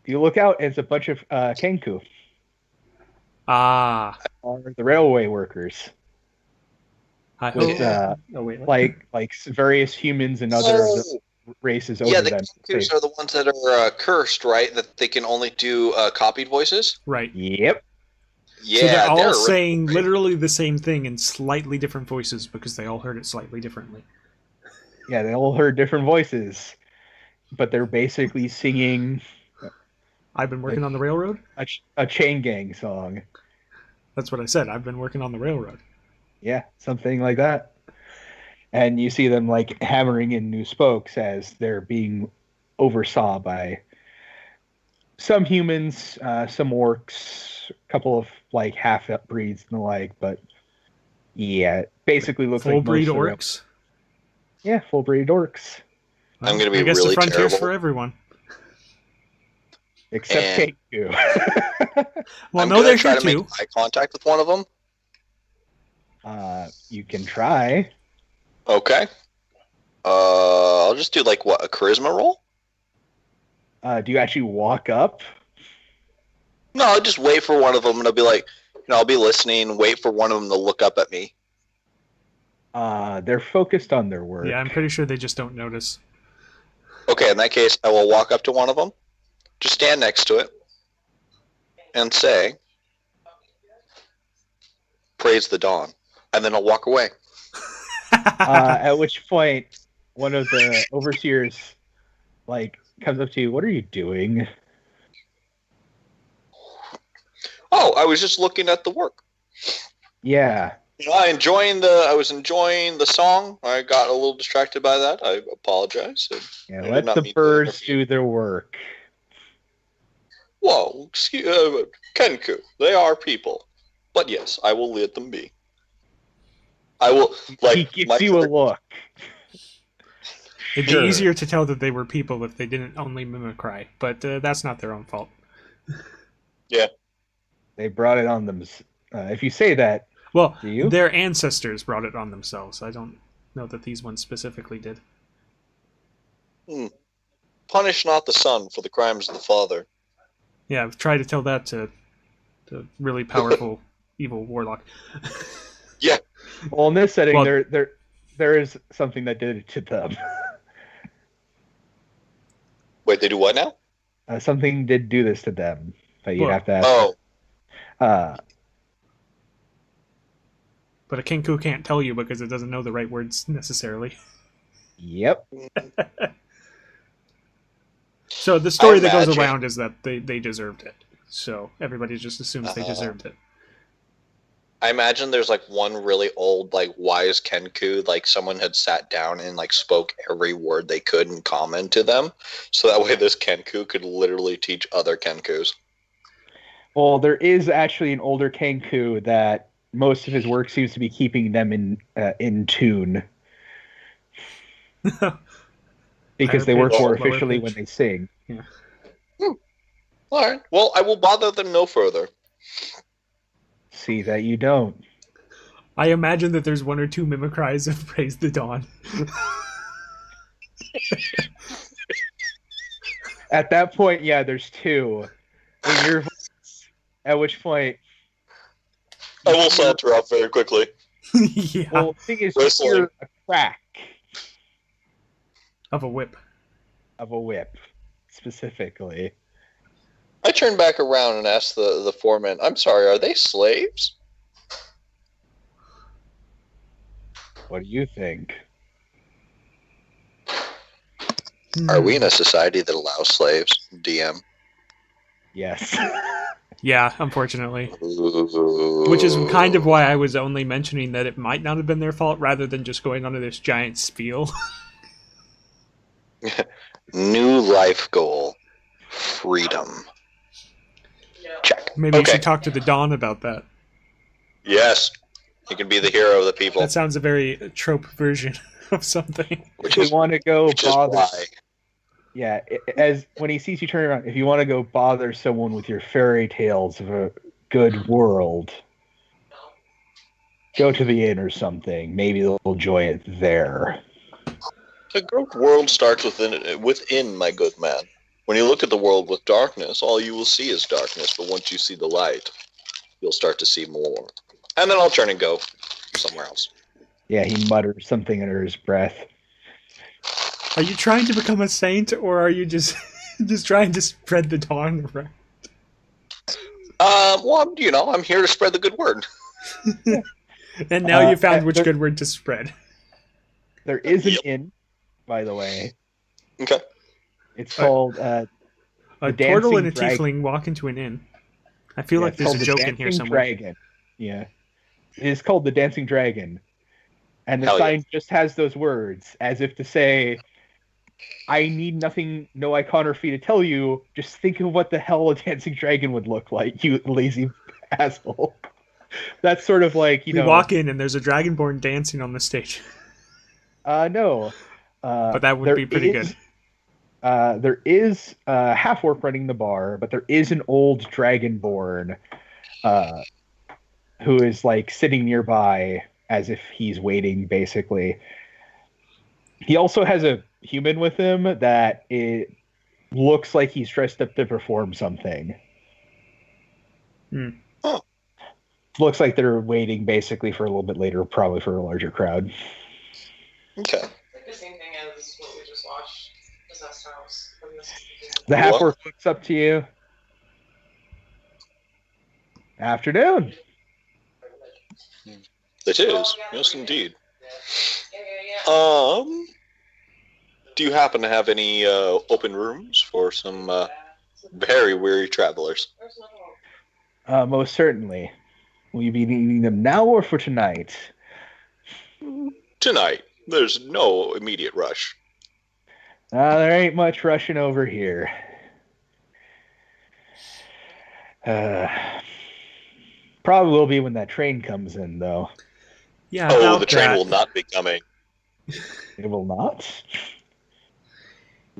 Speaker 3: You look out, and it's a bunch of Kenku, or the railway workers,
Speaker 1: I
Speaker 3: with
Speaker 1: hope. Oh wait.
Speaker 3: like various humans and other races over
Speaker 2: Yeah, the
Speaker 3: them.
Speaker 2: Kenkus are the ones that are cursed, right? That they can only do copied voices?
Speaker 1: Right.
Speaker 3: Yep.
Speaker 2: Yeah,
Speaker 1: So they're all
Speaker 2: really
Speaker 1: saying
Speaker 2: great.
Speaker 1: literally the same thing in slightly different voices because they all heard it slightly differently.
Speaker 3: Yeah, they all heard different voices, but they're basically singing
Speaker 1: I've been working on the railroad.
Speaker 3: a chain gang song.
Speaker 1: That's what I said. I've been working on the railroad.
Speaker 3: Yeah, something like that. And you see them like hammering in new spokes as they're being oversaw by some humans, some orcs, a couple of like half breeds and the like. But yeah, it basically looks
Speaker 1: Full
Speaker 3: like
Speaker 1: breed
Speaker 3: most of the
Speaker 1: orcs.
Speaker 3: yeah, full breed orcs,
Speaker 2: I'm gonna be
Speaker 1: I guess
Speaker 2: really
Speaker 1: the frontier's
Speaker 2: terrible.
Speaker 1: for everyone.
Speaker 3: except Kenku.
Speaker 1: Well,
Speaker 2: I'm
Speaker 1: no,
Speaker 2: gonna
Speaker 1: they're
Speaker 2: try
Speaker 1: here
Speaker 2: to make
Speaker 1: too.
Speaker 2: eye contact with one of them.
Speaker 3: You can try.
Speaker 2: Okay. I'll just do like what, a charisma roll?
Speaker 3: Do you actually walk up?
Speaker 2: No, I'll just wait for one of them, and I'll be like, I'll be listening, wait for one of them to look up at me.
Speaker 3: They're focused on their work.
Speaker 1: Yeah, I'm pretty sure they just don't notice.
Speaker 2: Okay, in that case, I will walk up to one of them, just stand next to it, and say, "Praise the dawn," and then I'll walk away.
Speaker 3: At which point, one of the overseers like comes up to you. What are you doing?
Speaker 2: Oh, I was just looking at the work.
Speaker 3: Yeah.
Speaker 2: I was enjoying the song. I got a little distracted by that. I apologize.
Speaker 3: Yeah,
Speaker 2: I did
Speaker 3: let
Speaker 2: not
Speaker 3: the
Speaker 2: mean to
Speaker 3: birds
Speaker 2: interfere.
Speaker 3: do their work.
Speaker 2: Whoa, Kenku, they are people. But yes, I will let them be. I will, like,
Speaker 3: He gives
Speaker 2: my-
Speaker 3: you a look.
Speaker 1: It'd
Speaker 3: Sure.
Speaker 1: be easier to tell that they were people if they didn't only mimicry, but that's not their own fault.
Speaker 3: They brought it on them. If you say that,
Speaker 1: Well,
Speaker 3: do you?
Speaker 1: their ancestors brought it on themselves. I don't know that these ones specifically did.
Speaker 2: Punish not the son for the crimes of the father.
Speaker 1: Yeah, I've tried to tell that to the really powerful evil warlock.
Speaker 3: Well, in this setting,
Speaker 1: Well-
Speaker 3: there is something that did it to them.
Speaker 2: Wait, they do what now?
Speaker 3: Something did do this to them, but you'd
Speaker 1: Well-
Speaker 3: have to ask.
Speaker 2: Oh,
Speaker 1: But a Kenku can't tell you because it doesn't know the right words necessarily.
Speaker 3: Yep.
Speaker 1: So the story that goes
Speaker 2: imagine-
Speaker 1: around is that they deserved it. So everybody just assumes they deserved it.
Speaker 2: I imagine there's like one really old, like wise Kenku, like someone had sat down and like spoke every word they could in common to them, so that way this Kenku could literally teach other Kenkus.
Speaker 3: Well, there is actually an older Kenku that most of his work seems to be keeping them in tune. Because they
Speaker 1: Higher
Speaker 3: work
Speaker 1: pitch,
Speaker 3: more
Speaker 1: lower
Speaker 3: efficiently
Speaker 1: pitch.
Speaker 3: when they sing.
Speaker 2: All right. Well, I will bother them no further.
Speaker 3: See that you don't.
Speaker 1: I imagine that there's one or two mimicries of Praise the Dawn.
Speaker 3: At that point, yeah, there's two. In your voice, at which point,
Speaker 2: I will saunter off very quickly.
Speaker 1: Yeah,
Speaker 3: well, the thing is, you
Speaker 2: Whistling.
Speaker 3: hear a crack
Speaker 1: of a whip.
Speaker 3: of a whip, specifically.
Speaker 2: I turn back around and ask the foreman, "I'm sorry, are they slaves?"
Speaker 3: What do you think?
Speaker 2: Are we in a society that allows slaves? DM.
Speaker 3: Yes.
Speaker 1: Yeah, unfortunately. Which is kind of why I was only mentioning that it might not have been their fault rather than just going onto this giant spiel.
Speaker 2: New life goal. Freedom.
Speaker 4: No.
Speaker 2: Check.
Speaker 1: Maybe you
Speaker 2: Okay.
Speaker 1: should talk to the Dawn about that.
Speaker 2: Yes. He can be the hero of the people.
Speaker 1: That sounds a very trope version of something.
Speaker 3: If you want to go bother,
Speaker 2: why.
Speaker 3: yeah, as when he sees you turn around, if you want to go bother someone with your fairy tales of a good world, go to the inn or something. Maybe they'll enjoy it there.
Speaker 2: The good world starts within, my good man. When you look at the world with darkness, all you will see is darkness. But once you see the light, you'll start to see more. And then I'll turn and go somewhere else.
Speaker 3: Yeah, he mutters something under his breath.
Speaker 1: Are you trying to become a saint, or are you just trying to spread the dawn around?
Speaker 2: Well, I'm here to spread the good word.
Speaker 1: And now you found which good word to spread.
Speaker 3: There is an inn, by the way.
Speaker 2: Okay.
Speaker 3: It's called
Speaker 1: a Tortle and a
Speaker 3: Dragon.
Speaker 1: Tiefling walk into an inn. I feel like there's a joke in here somewhere.
Speaker 3: Dragon. Yeah. It is called the Dancing Dragon. And the
Speaker 2: Hell
Speaker 3: sign just has those words, as if to say, I need nothing, no iconography to tell you, just think of what the hell a dancing dragon would look like, you lazy asshole. That's sort of like,
Speaker 1: We walk in and there's a dragonborn dancing on the stage.
Speaker 3: No.
Speaker 1: But that would be pretty good.
Speaker 3: There is a half-orc running the bar, but there is an old dragonborn who is like sitting nearby as if he's waiting, basically. He also has a human with him that it looks like he's dressed up to perform something.
Speaker 2: Oh.
Speaker 3: Looks like they're waiting basically for a little bit later, probably for a larger crowd.
Speaker 2: Okay.
Speaker 4: It's like the same thing as what we just watched. Disaster House.
Speaker 3: The half-orc looks up to you. Afternoon.
Speaker 2: It is. Yes, indeed.
Speaker 4: Yeah.
Speaker 2: Do you happen to have any open rooms for some very weary travelers?
Speaker 3: Most certainly. Will you be needing them now or for tonight?
Speaker 2: Tonight. There's no immediate rush.
Speaker 3: There ain't much rushing over here. Probably will be when that train comes in, though.
Speaker 1: Yeah.
Speaker 2: Oh, the train will not be coming.
Speaker 3: It will not?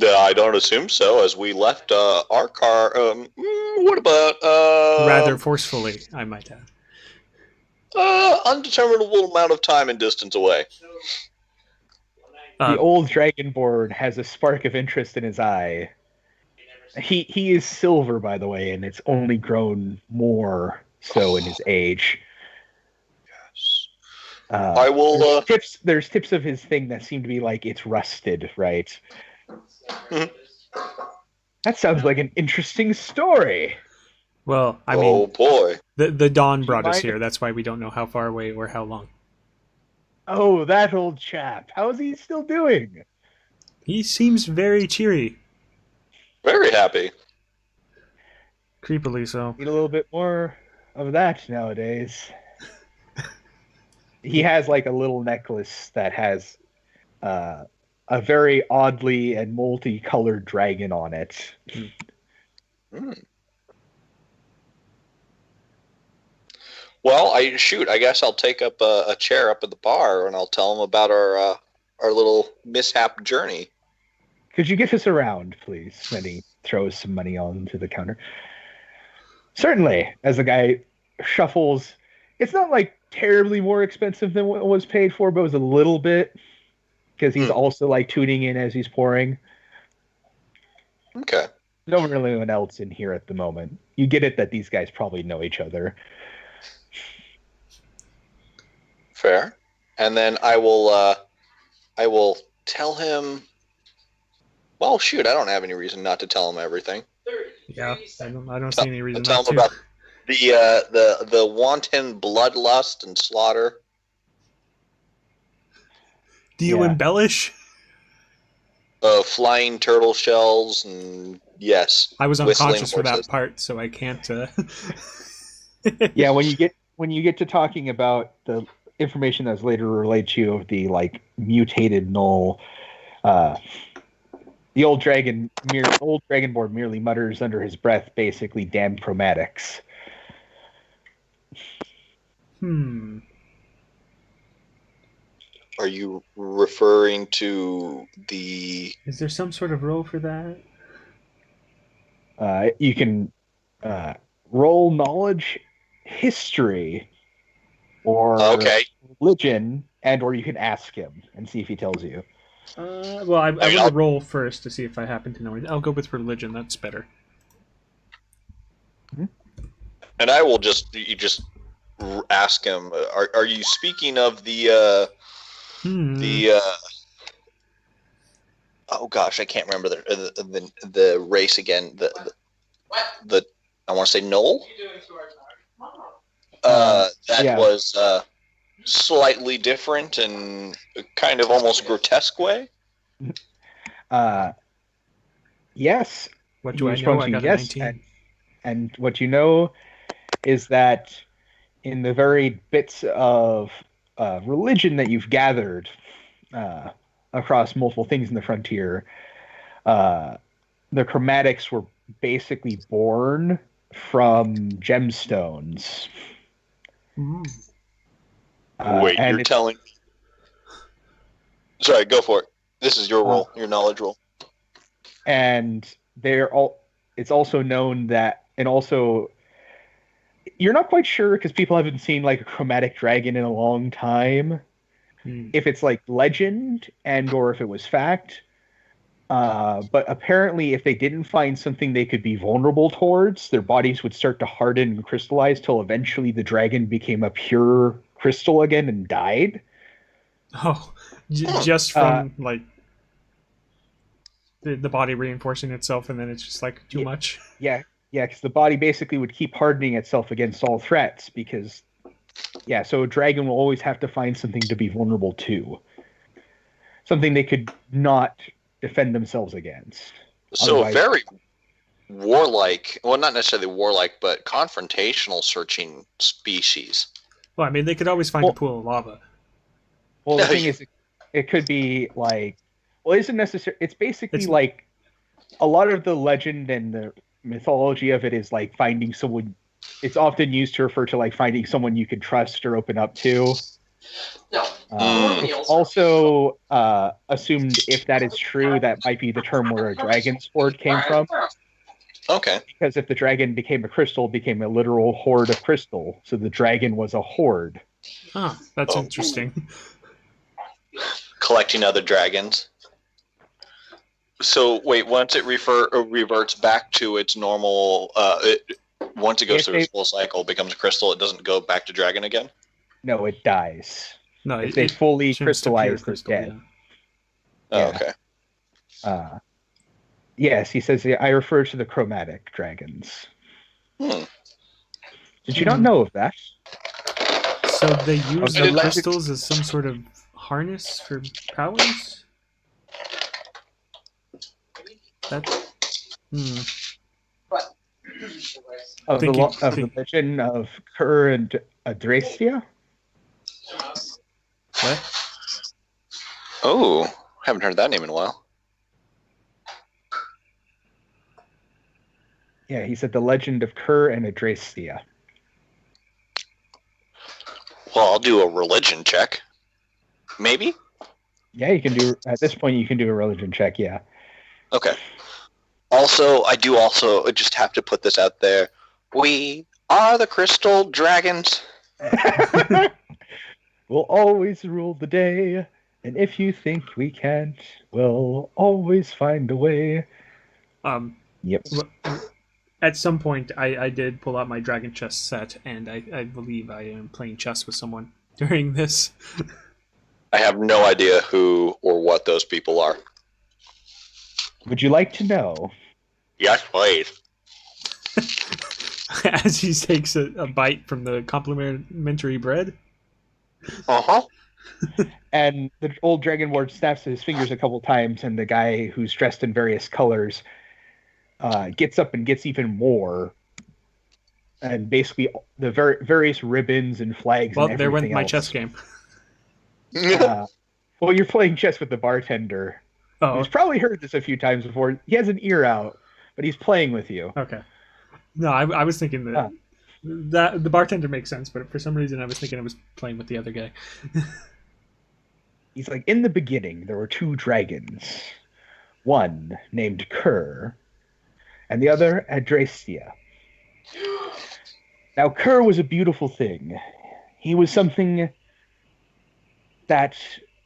Speaker 2: I don't assume so, as we left our car. What about...
Speaker 1: rather forcefully, I might add.
Speaker 2: Undeterminable amount of time and distance away.
Speaker 3: The old dragonborn has a spark of interest in his eye. He is silver, by the way, and it's only grown more so in his age.
Speaker 2: Yes. I will...
Speaker 3: There's tips of his thing that seem to be like it's rusted, right?
Speaker 2: Mhm.
Speaker 3: That sounds like an interesting story.
Speaker 1: Well, I mean,
Speaker 2: oh boy.
Speaker 1: the dawn brought us
Speaker 3: mind
Speaker 1: here. That's why we don't know how far away or how long.
Speaker 3: Oh, that old chap. How is he still doing?
Speaker 1: He seems very cheery.
Speaker 2: Very happy.
Speaker 1: Creepily so.
Speaker 3: Need a little bit more of that nowadays. He has like a little necklace that has a very oddly and multicolored dragon on it.
Speaker 2: Mm. Well, I guess I'll take up a chair up at the bar and I'll tell him about our little mishap journey.
Speaker 3: Could you give us a round, please? And he throws some money onto the counter. Certainly, as the guy shuffles. It's not like terribly more expensive than what was paid for, but it was a little bit because he's also like tuning in as he's pouring.
Speaker 2: Okay.
Speaker 3: No one really anyone else in here at the moment. You get it that these guys probably know each other.
Speaker 2: Fair. And then I will tell him. Well, shoot, I don't have any reason not to tell him everything.
Speaker 1: Yeah, I don't see any reason
Speaker 2: Tell
Speaker 1: not
Speaker 2: him
Speaker 1: to.
Speaker 2: about the wanton bloodlust and slaughter.
Speaker 1: Do you embellish?
Speaker 2: Flying turtle shells and yes.
Speaker 1: I was unconscious for that
Speaker 2: horses.
Speaker 1: part, so I can't.
Speaker 3: Yeah, when you get to talking about the information that's later relayed to you of the like mutated null, the old dragonborn merely mutters under his breath, basically, "Damn chromatics."
Speaker 2: Are you referring to the?
Speaker 1: Is there some sort of roll for that?
Speaker 3: You can roll knowledge, history, or religion, or you can ask him and see if he tells you.
Speaker 1: Well, I want to roll first to see if I happen to know it. I'll go with religion. That's better.
Speaker 2: Mm-hmm. And I will just ask him. Are you speaking of the oh gosh, I can't remember the race again. The I want to say Knoll. That was slightly different and kind of almost grotesque way.
Speaker 3: Yes.
Speaker 1: What do I know? I got a 19.
Speaker 3: And what you know is that in the very bits of religion that you've gathered across multiple things in the frontier, the chromatics were basically born from gemstones.
Speaker 2: Wait, you're telling me? Sorry, go for it. This is your roll, your knowledge roll.
Speaker 3: And it's also known that, and also, you're not quite sure because people haven't seen like a chromatic dragon in a long time. If it's like legend or if it was fact. But apparently, if they didn't find something they could be vulnerable towards, their bodies would start to harden and crystallize till eventually the dragon became a pure crystal again and died.
Speaker 1: Oh, just from like the body reinforcing itself, and then it's just like too much.
Speaker 3: Yeah, because the body basically would keep hardening itself against all threats because, so a dragon will always have to find something to be vulnerable to. Something they could not defend themselves against.
Speaker 2: So very warlike, well, not necessarily warlike, but confrontational searching species.
Speaker 1: Well, I mean, they could always find a pool of lava.
Speaker 3: Well, the thing is, it could be like, well, it isn't necessary. It's basically like a lot of the legend and the mythology of it is like finding someone. It's often used to refer to like finding someone you can trust or open up to. It's also assumed, if that is true, that might be the term where a dragon's horde came from.
Speaker 2: Okay.
Speaker 3: Because if the dragon became a crystal, it became a literal horde of crystal. So the dragon was a horde.
Speaker 1: Oh, that's interesting.
Speaker 2: Collecting other dragons. So wait, once it reverts back to its normal, once it goes through its full cycle, becomes a crystal, it doesn't go back to dragon again?
Speaker 3: No, it dies.
Speaker 1: No,
Speaker 3: if they fully crystallize, they're dead.
Speaker 2: Yeah. Oh,
Speaker 3: okay. Yes, he says, I refer to the chromatic dragons. Did you not know of that?
Speaker 1: So they use the crystals as some sort of harness for powers? That's...
Speaker 3: Of the legend of Cur and Adrastia?
Speaker 1: What?
Speaker 2: Oh, haven't heard that name in a while.
Speaker 3: Yeah, he said the legend of Cur and Adrastia.
Speaker 2: Well, I'll do a religion check. Maybe?
Speaker 3: Yeah, you can do, at this point, you can do a religion check, yeah.
Speaker 2: Okay. Also, I do also just have to put this out there. We are the crystal dragons.
Speaker 3: We'll always rule the day, and if you think we can't, we'll always find a way. Yep.
Speaker 1: At some point, I did pull out my dragon chess set, and I believe I am playing chess with someone during this.
Speaker 2: I have no idea who or what those people are.
Speaker 3: Would you like to know?
Speaker 2: Yes, please.
Speaker 1: As he takes a bite from the complimentary bread.
Speaker 2: Uh-huh.
Speaker 3: And the old dragon lord snaps his fingers a couple times, and the guy who's dressed in various colors gets up and gets even more. And basically, the various ribbons and flags.
Speaker 1: Well,
Speaker 3: and
Speaker 1: there went my
Speaker 3: else.
Speaker 1: chess game.
Speaker 3: Well, you're playing chess with the bartender.
Speaker 1: Oh.
Speaker 3: He's probably heard this a few times before. He has an ear out, but he's playing with you.
Speaker 1: Okay. No, I was thinking that the bartender makes sense, but for some reason I was thinking I was playing with the other guy.
Speaker 3: He's like, in the beginning, there were two dragons. One named Kerr, and the other Adrastia. Now, Kerr was a beautiful thing. He was something that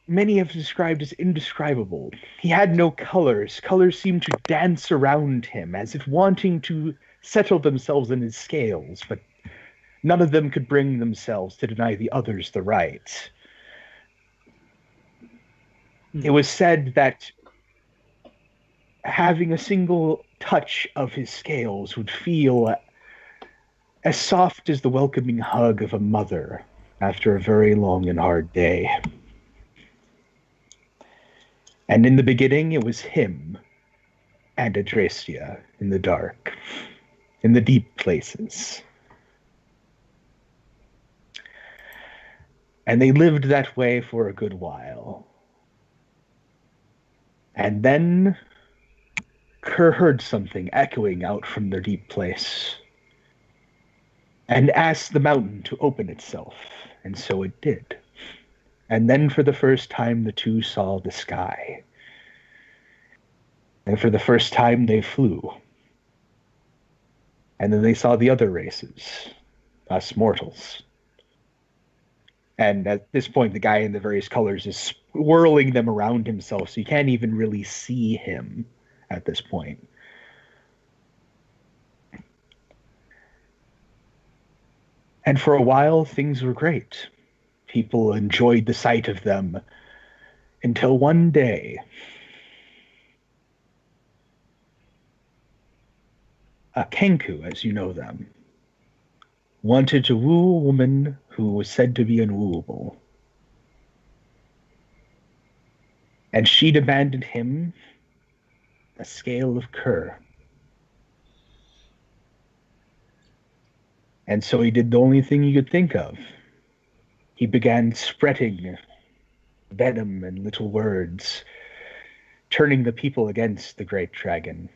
Speaker 3: many have described as indescribable. He had no colors. Colors seemed to dance around him, as if wanting to settle themselves in his scales, but none of them could bring themselves to deny the others the right. It was said that having a single touch of his scales would feel as soft as the welcoming hug of a mother after a very long and hard day. And in the beginning, it was him and Adrastia in the dark, in the deep places. And they lived that way for a good while. And then Kerr heard something echoing out from their deep place and asked the mountain to open itself, and so it did. And then for the first time, the two saw the sky. And for the first time, they flew. And then they saw the other races, us mortals. And at this point, the guy in the various colors is swirling them around himself, so you can't even really see him at this point. And for a while, things were great. People enjoyed the sight of them until one day, a Kenku, as you know them, wanted to woo a woman who was said to be unwooable. And she demanded him a scale of Kerr. And so he did the only thing he could think of. He began spreading venom and little words, turning the people against the great dragon,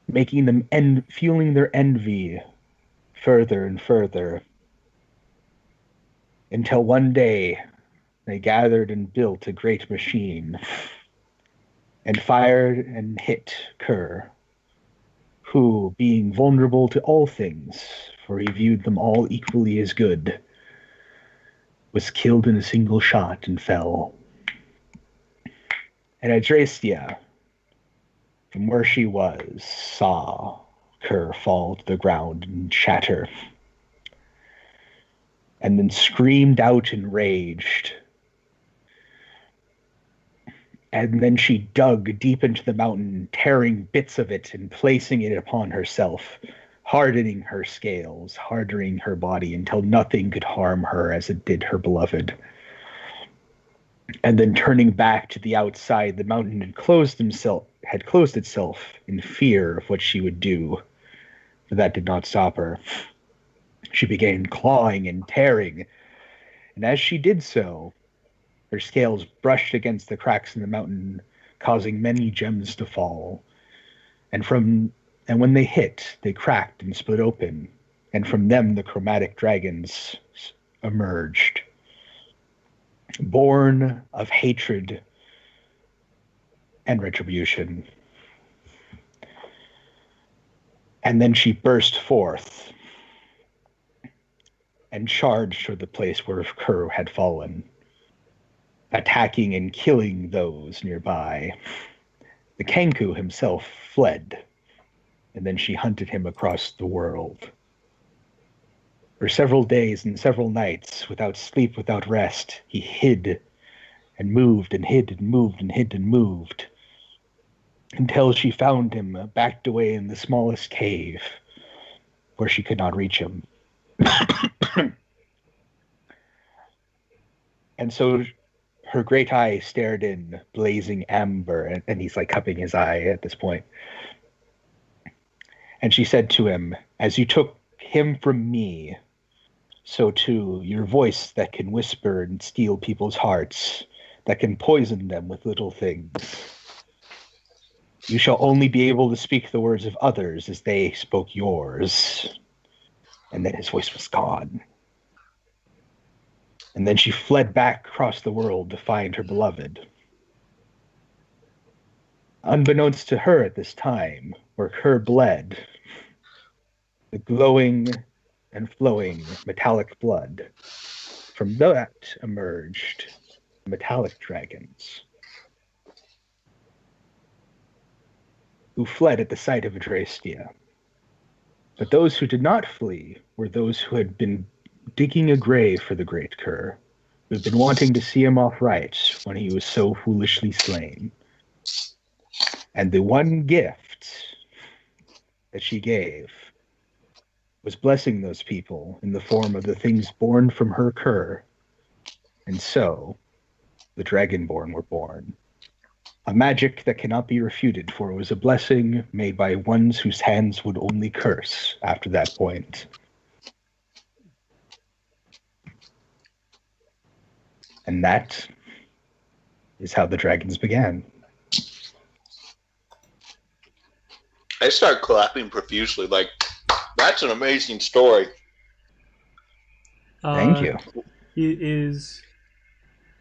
Speaker 3: making them fueling their envy further and further, until one day they gathered and built a great machine and fired and hit Kerr, who, being vulnerable to all things, for he viewed them all equally as good, was killed in a single shot and fell. And Adrastia, from where she was, saw Kerr fall to the ground and shatter, and then screamed out enraged. And then she dug deep into the mountain, tearing bits of it and placing it upon herself, hardening her scales, hardening her body until nothing could harm her as it did her beloved. And then turning back to the outside, the mountain had closed itself in fear of what she would do. But that did not stop her. She began clawing and tearing, and as she did so, her scales brushed against the cracks in the mountain, causing many gems to fall. And when they hit, they cracked and split open, and from them the chromatic dragons emerged, born of hatred and retribution. And then she burst forth and charged for the place where Kerr had fallen, attacking and killing those nearby. The Kenku himself fled, and then she hunted him across the world. For several days and several nights, without sleep, without rest, he hid and moved and hid and moved and hid and moved, until she found him backed away in the smallest cave where she could not reach him. And so her great eye stared in, blazing amber, and he's like cupping his eye at this point. And she said to him, "As you took him from me, so too your voice that can whisper and steal people's hearts, that can poison them with little things. You shall only be able to speak the words of others as they spoke yours." And then his voice was gone. And then she fled back across the world to find her beloved. Unbeknownst to her at this time, where Kerr bled, the glowing and flowing metallic blood, from that emerged metallic dragons, who fled at the sight of Adrastia. But those who did not flee were those who had been digging a grave for the great Kerr, who had been wanting to see him off right when he was so foolishly slain. And the one gift that she gave was blessing those people in the form of the things born from her Kerr. And so, the Dragonborn were born. A magic that cannot be refuted, for it was a blessing made by ones whose hands would only curse after that point. And that is how the dragons began.
Speaker 2: I start clapping profusely, like, that's an amazing story.
Speaker 3: Thank you.
Speaker 1: It is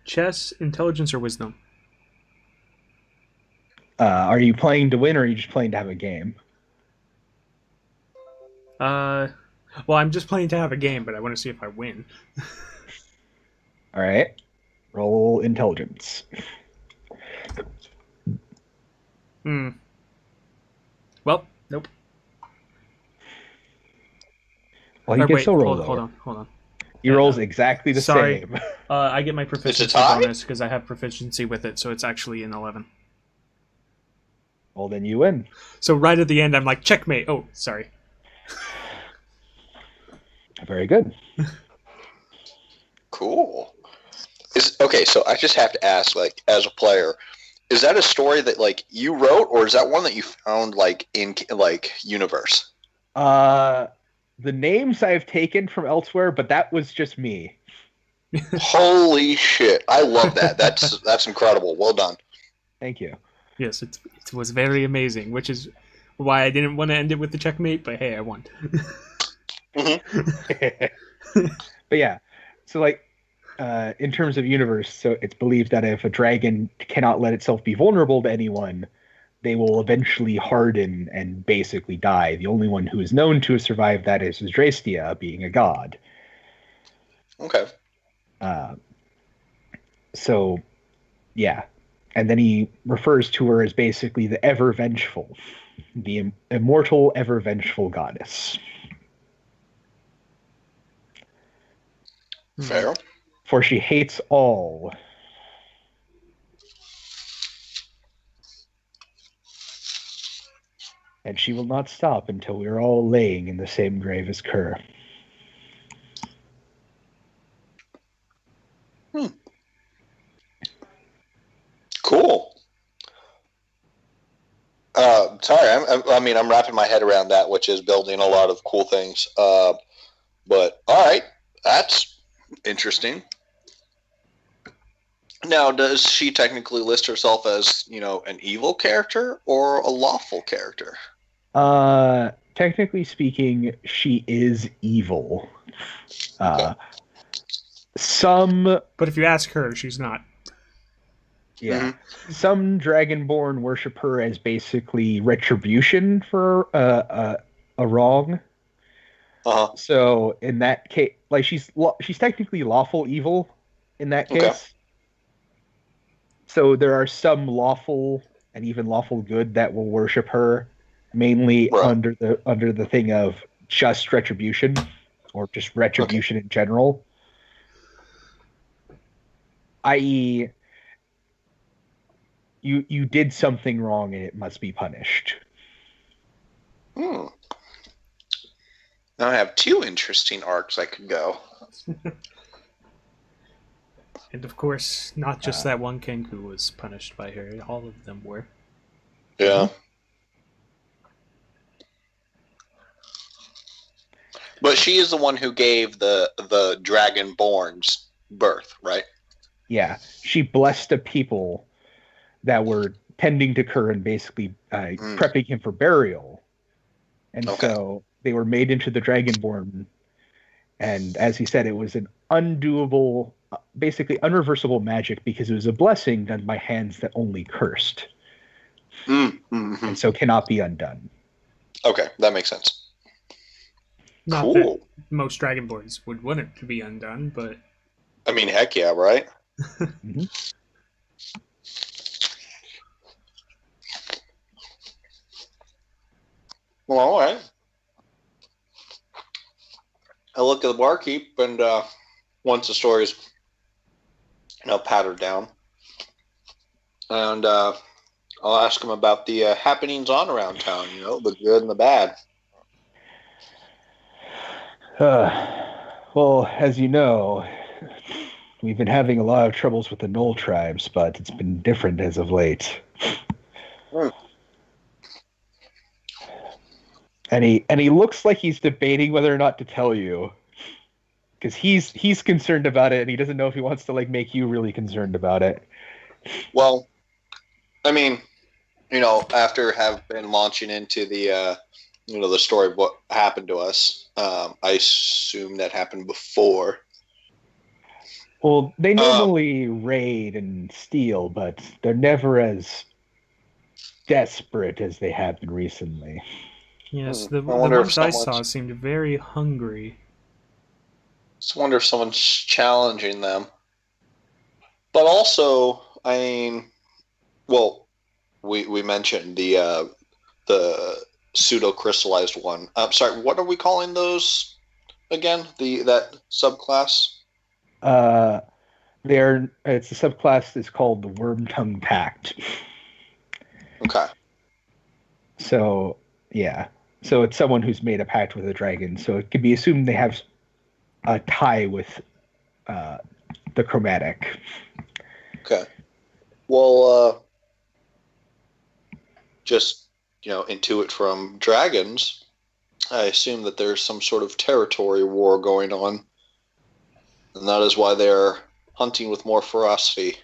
Speaker 1: chess, intelligence, or wisdom?
Speaker 3: Are you playing to win, or are you just playing to have a game?
Speaker 1: Well, I'm just playing to have a game, but I want to see if I win.
Speaker 3: All right. Roll intelligence.
Speaker 1: Well, nope.
Speaker 3: Well, you can still roll.
Speaker 1: Hold on.
Speaker 3: He rolls exactly the same.
Speaker 1: I get my proficiency bonus because I have proficiency with it, so it's actually an 11.
Speaker 3: Well, then you win. So
Speaker 1: right at the end, I'm like, checkmate. Oh, sorry.
Speaker 3: Very good.
Speaker 2: Cool. Okay, so I just have to ask, like, as a player, is that a story that, like, you wrote, or is that one that you found, like, in, like, universe?
Speaker 3: The names I've taken from elsewhere, but that was just me.
Speaker 2: Holy shit. I love that. That's incredible. Well done.
Speaker 3: Thank you.
Speaker 1: Yes, it was very amazing, which is why I didn't want to end it with the checkmate, but hey, I won.
Speaker 3: Mm-hmm. But yeah, so like, in terms of universe, so it's believed that if a dragon cannot let itself be vulnerable to anyone, they will eventually harden and basically die. The only one who is known to have survived that is Adrastia, being a god.
Speaker 2: Okay.
Speaker 3: So, yeah. And then he refers to her as basically the ever vengeful, the immortal, ever vengeful goddess.
Speaker 2: Fair.
Speaker 3: For she hates all. And she will not stop until we are all laying in the same grave as Kerr.
Speaker 2: Cool. Sorry, I'm wrapping my head around that, which is building a lot of cool things. But all right, that's interesting. Now, does she technically list herself as, an evil character or a lawful character?
Speaker 3: Technically speaking, she is evil.
Speaker 1: But if you ask her, she's not.
Speaker 3: Yeah. Mm-hmm. Some Dragonborn worship her as basically retribution for a wrong.
Speaker 2: Uh-huh.
Speaker 3: So in that case, like she's technically lawful evil in that case. Okay. So there are some lawful and even lawful good that will worship her, mainly under the thing of just retribution, or just retribution in general. I.e., you did something wrong and it must be punished.
Speaker 2: Now I have two interesting arcs I could go.
Speaker 1: And of course, not just that one king who was punished by her. All of them were.
Speaker 2: Yeah. But she is the one who gave the Dragonborns birth, right?
Speaker 3: Yeah. She blessed a people that were tending to Kerr and basically prepping him for burial. And so they were made into the Dragonborn. And as he said, it was an undoable basically unreversible magic because it was a blessing done by hands that only cursed.
Speaker 2: Mm-hmm.
Speaker 3: And so cannot be undone.
Speaker 2: Okay, that makes sense.
Speaker 1: Not
Speaker 2: Cool.
Speaker 1: that most Dragonborns would want it to be undone, but...
Speaker 2: I mean, heck yeah, right?
Speaker 3: Mm-hmm.
Speaker 2: Well, all right. I look at the barkeep, and once the story's pattered down, and I'll ask him about the happenings on around town. The good and the bad.
Speaker 3: Well, as you know, we've been having a lot of troubles with the Knoll tribes, but it's been different as of late. And he looks like he's debating whether or not to tell you, because he's concerned about it, and he doesn't know if he wants to make you really concerned about it.
Speaker 2: Well, I mean, after have been launching into the the story of what happened to us, I assume that happened before.
Speaker 3: Well, they normally raid and steal, but they're never as desperate as they have been recently.
Speaker 1: Yes, the ones I saw seemed very hungry.
Speaker 2: Just wonder if someone's challenging them. But also, I mean, well, we mentioned the pseudo-crystallized one. I'm sorry, what are we calling those again? That subclass?
Speaker 3: It's a subclass that's called the Worm-Tongue Pact.
Speaker 2: Okay.
Speaker 3: So, yeah. So it's someone who's made a pact with a dragon. So it could be assumed they have a tie with the chromatic.
Speaker 2: Okay. Well, just, intuit from dragons, I assume that there's some sort of territory war going on. And that is why they're hunting with more ferocity.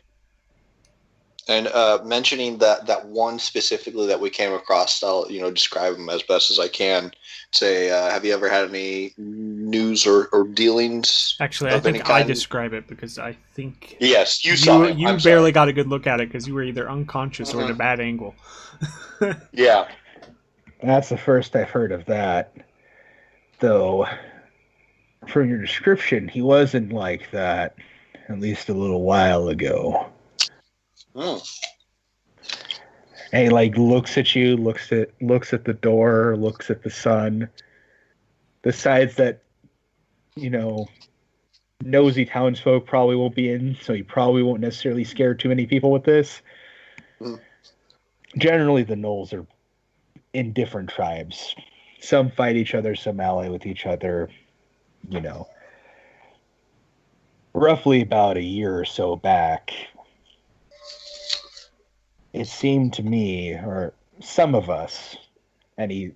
Speaker 2: And mentioning that one specifically that we came across, I'll describe them as best as I can. Say, have you ever had any news or dealings?
Speaker 1: Actually, I think I describe it because I think
Speaker 2: yes, you saw it.
Speaker 1: You barely got a good look at it because you were either unconscious or at a bad angle.
Speaker 2: Yeah,
Speaker 3: that's the first I've heard of that. Though, from your description, he wasn't like that at least a little while ago. And he looks at you, looks at the door, looks at the sun, decides that nosy townsfolk probably won't be in, so he probably won't necessarily scare too many people with this. Generally, the Knolls are in different tribes. Some fight each other, some ally with each other. Roughly about a year or so back, it seemed to me, or some of us, and he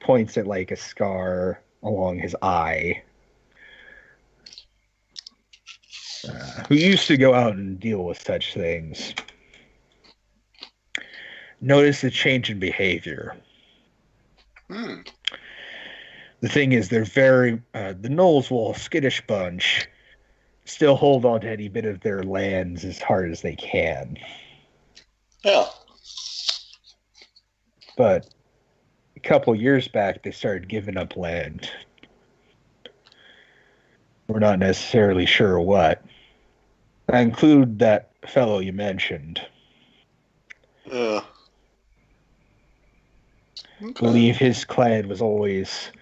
Speaker 3: points at a scar along his eye, who used to go out and deal with such things, notice a change in behavior. The thing is, they're very, the Knolls will, a skittish bunch, still hold on to any bit of their lands as hard as they can.
Speaker 2: Yeah.
Speaker 3: But a couple years back, they started giving up land. We're not necessarily sure what. I include that fellow you mentioned.
Speaker 2: Yeah.
Speaker 3: I believe his clan was always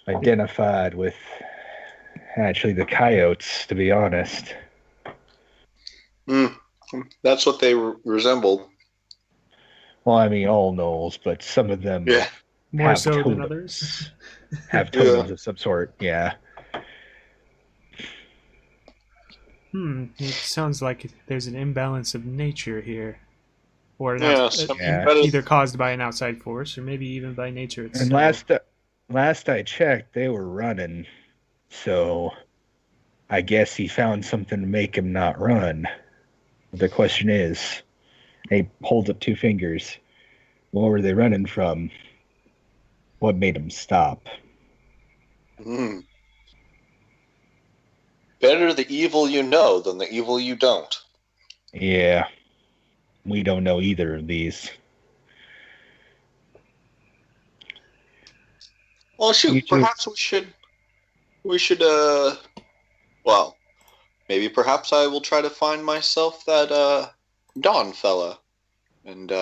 Speaker 3: identified with actually the coyotes, to be honest.
Speaker 2: That's what they resembled.
Speaker 3: Well, I mean, all Knolls, but some of them
Speaker 1: more
Speaker 3: have
Speaker 1: so
Speaker 3: totems.
Speaker 1: than others.
Speaker 3: Have totems of some sort, yeah.
Speaker 1: It sounds like there's an imbalance of nature here. Or either caused by an outside force, or maybe even by nature itself.
Speaker 3: And last I checked, they were running. So I guess he found something to make him not run. The question is, he holds up 2 fingers. What were they running from? What made them stop?
Speaker 2: Better the evil you know than the evil you don't.
Speaker 3: Yeah. We don't know either of these.
Speaker 2: Well, shoot, perhaps we should, well, maybe perhaps I will try to find myself that, Dawn fella. And,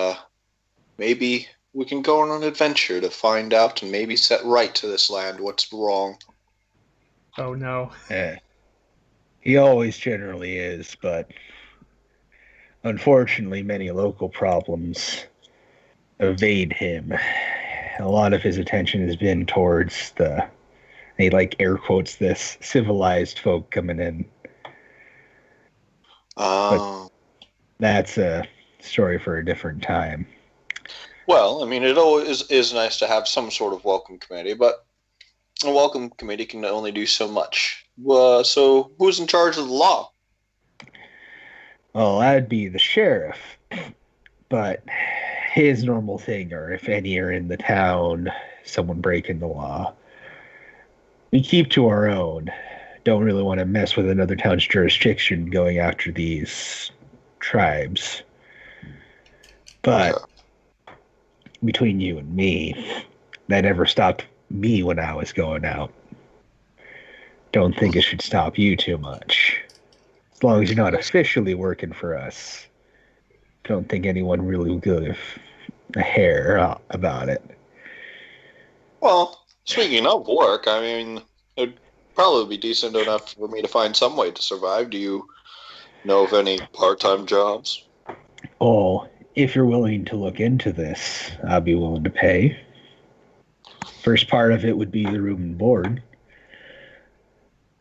Speaker 2: maybe we can go on an adventure to find out and maybe set right to this land what's wrong.
Speaker 1: Oh, no.
Speaker 3: He always generally is, but unfortunately many local problems evade him. A lot of his attention has been towards he like air quotes this, civilized folk coming in. But that's a story for a different time.
Speaker 2: Well, I mean, it always is nice to have some sort of welcome committee, but a welcome committee can only do so much. So who's in charge of the law?
Speaker 3: Well, that'd be the sheriff, but his normal thing, or if any are in the town, someone breaking the law, we keep to our own. Don't really want to mess with another town's jurisdiction going after these tribes. But between you and me, that never stopped me when I was going out. Don't think it should stop you too much. As long as you're not officially working for us, don't think anyone really will give a hair about it.
Speaker 2: Well, speaking of work, I mean, it'd probably be decent enough for me to find some way to survive. Do you know of any part-time jobs?
Speaker 3: Oh, if you're willing to look into this, I'll be willing to pay. First part of it would be the room and board.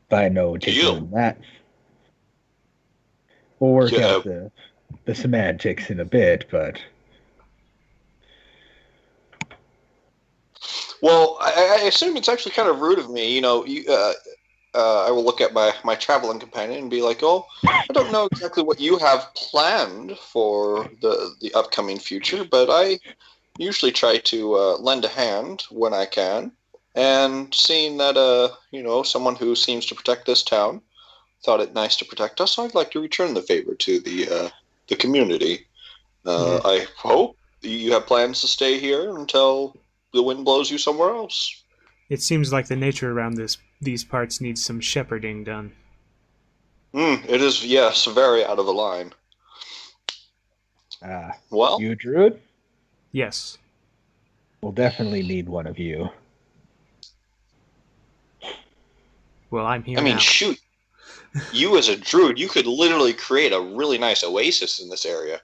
Speaker 3: But I know particularly than that. We'll work out the semantics in a bit, but...
Speaker 2: Well, I assume it's actually kind of rude of me. You know, I will look at my traveling companion and be like, oh, I don't know exactly what you have planned for the upcoming future, but I usually try to lend a hand when I can. And seeing that, someone who seems to protect this town thought it nice to protect us, I'd like to return the favor to the community. I hope you have plans to stay here until the wind blows you somewhere else.
Speaker 1: It seems like the nature around these parts needs some shepherding done.
Speaker 2: It is, yes, very out of the line. Well,
Speaker 3: you a druid?
Speaker 1: Yes.
Speaker 3: We'll definitely need one of you.
Speaker 1: Well, I'm here.
Speaker 2: I mean,
Speaker 1: now.
Speaker 2: Shoot. You as a druid, you could literally create a really nice oasis in this area.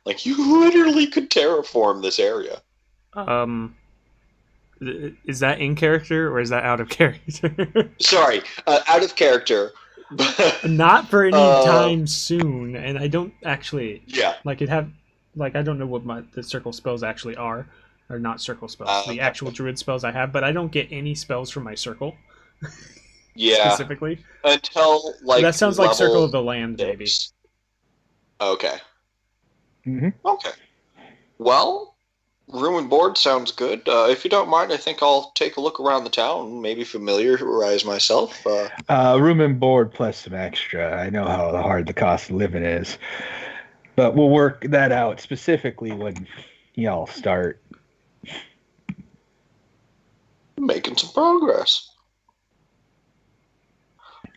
Speaker 2: Like, you literally could terraform this area.
Speaker 1: Is that in character or is that out of character?
Speaker 2: Sorry, out of character.
Speaker 1: Not for any time soon, and I don't actually.
Speaker 2: Yeah.
Speaker 1: I don't know what the circle spells actually are, or not circle spells. The actual druid spells I have, but I don't get any spells from my circle.
Speaker 2: Yeah.
Speaker 1: Specifically.
Speaker 2: Until
Speaker 1: that sounds like Circle of the Land, baby.
Speaker 2: Okay.
Speaker 3: Mm-hmm.
Speaker 2: Okay. Well, room and board sounds good. If you don't mind, I think I'll take a look around the town, maybe familiarize myself.
Speaker 3: Room and board plus some extra. I know how hard the cost of living is. But we'll work that out specifically when y'all start.
Speaker 2: Making some progress.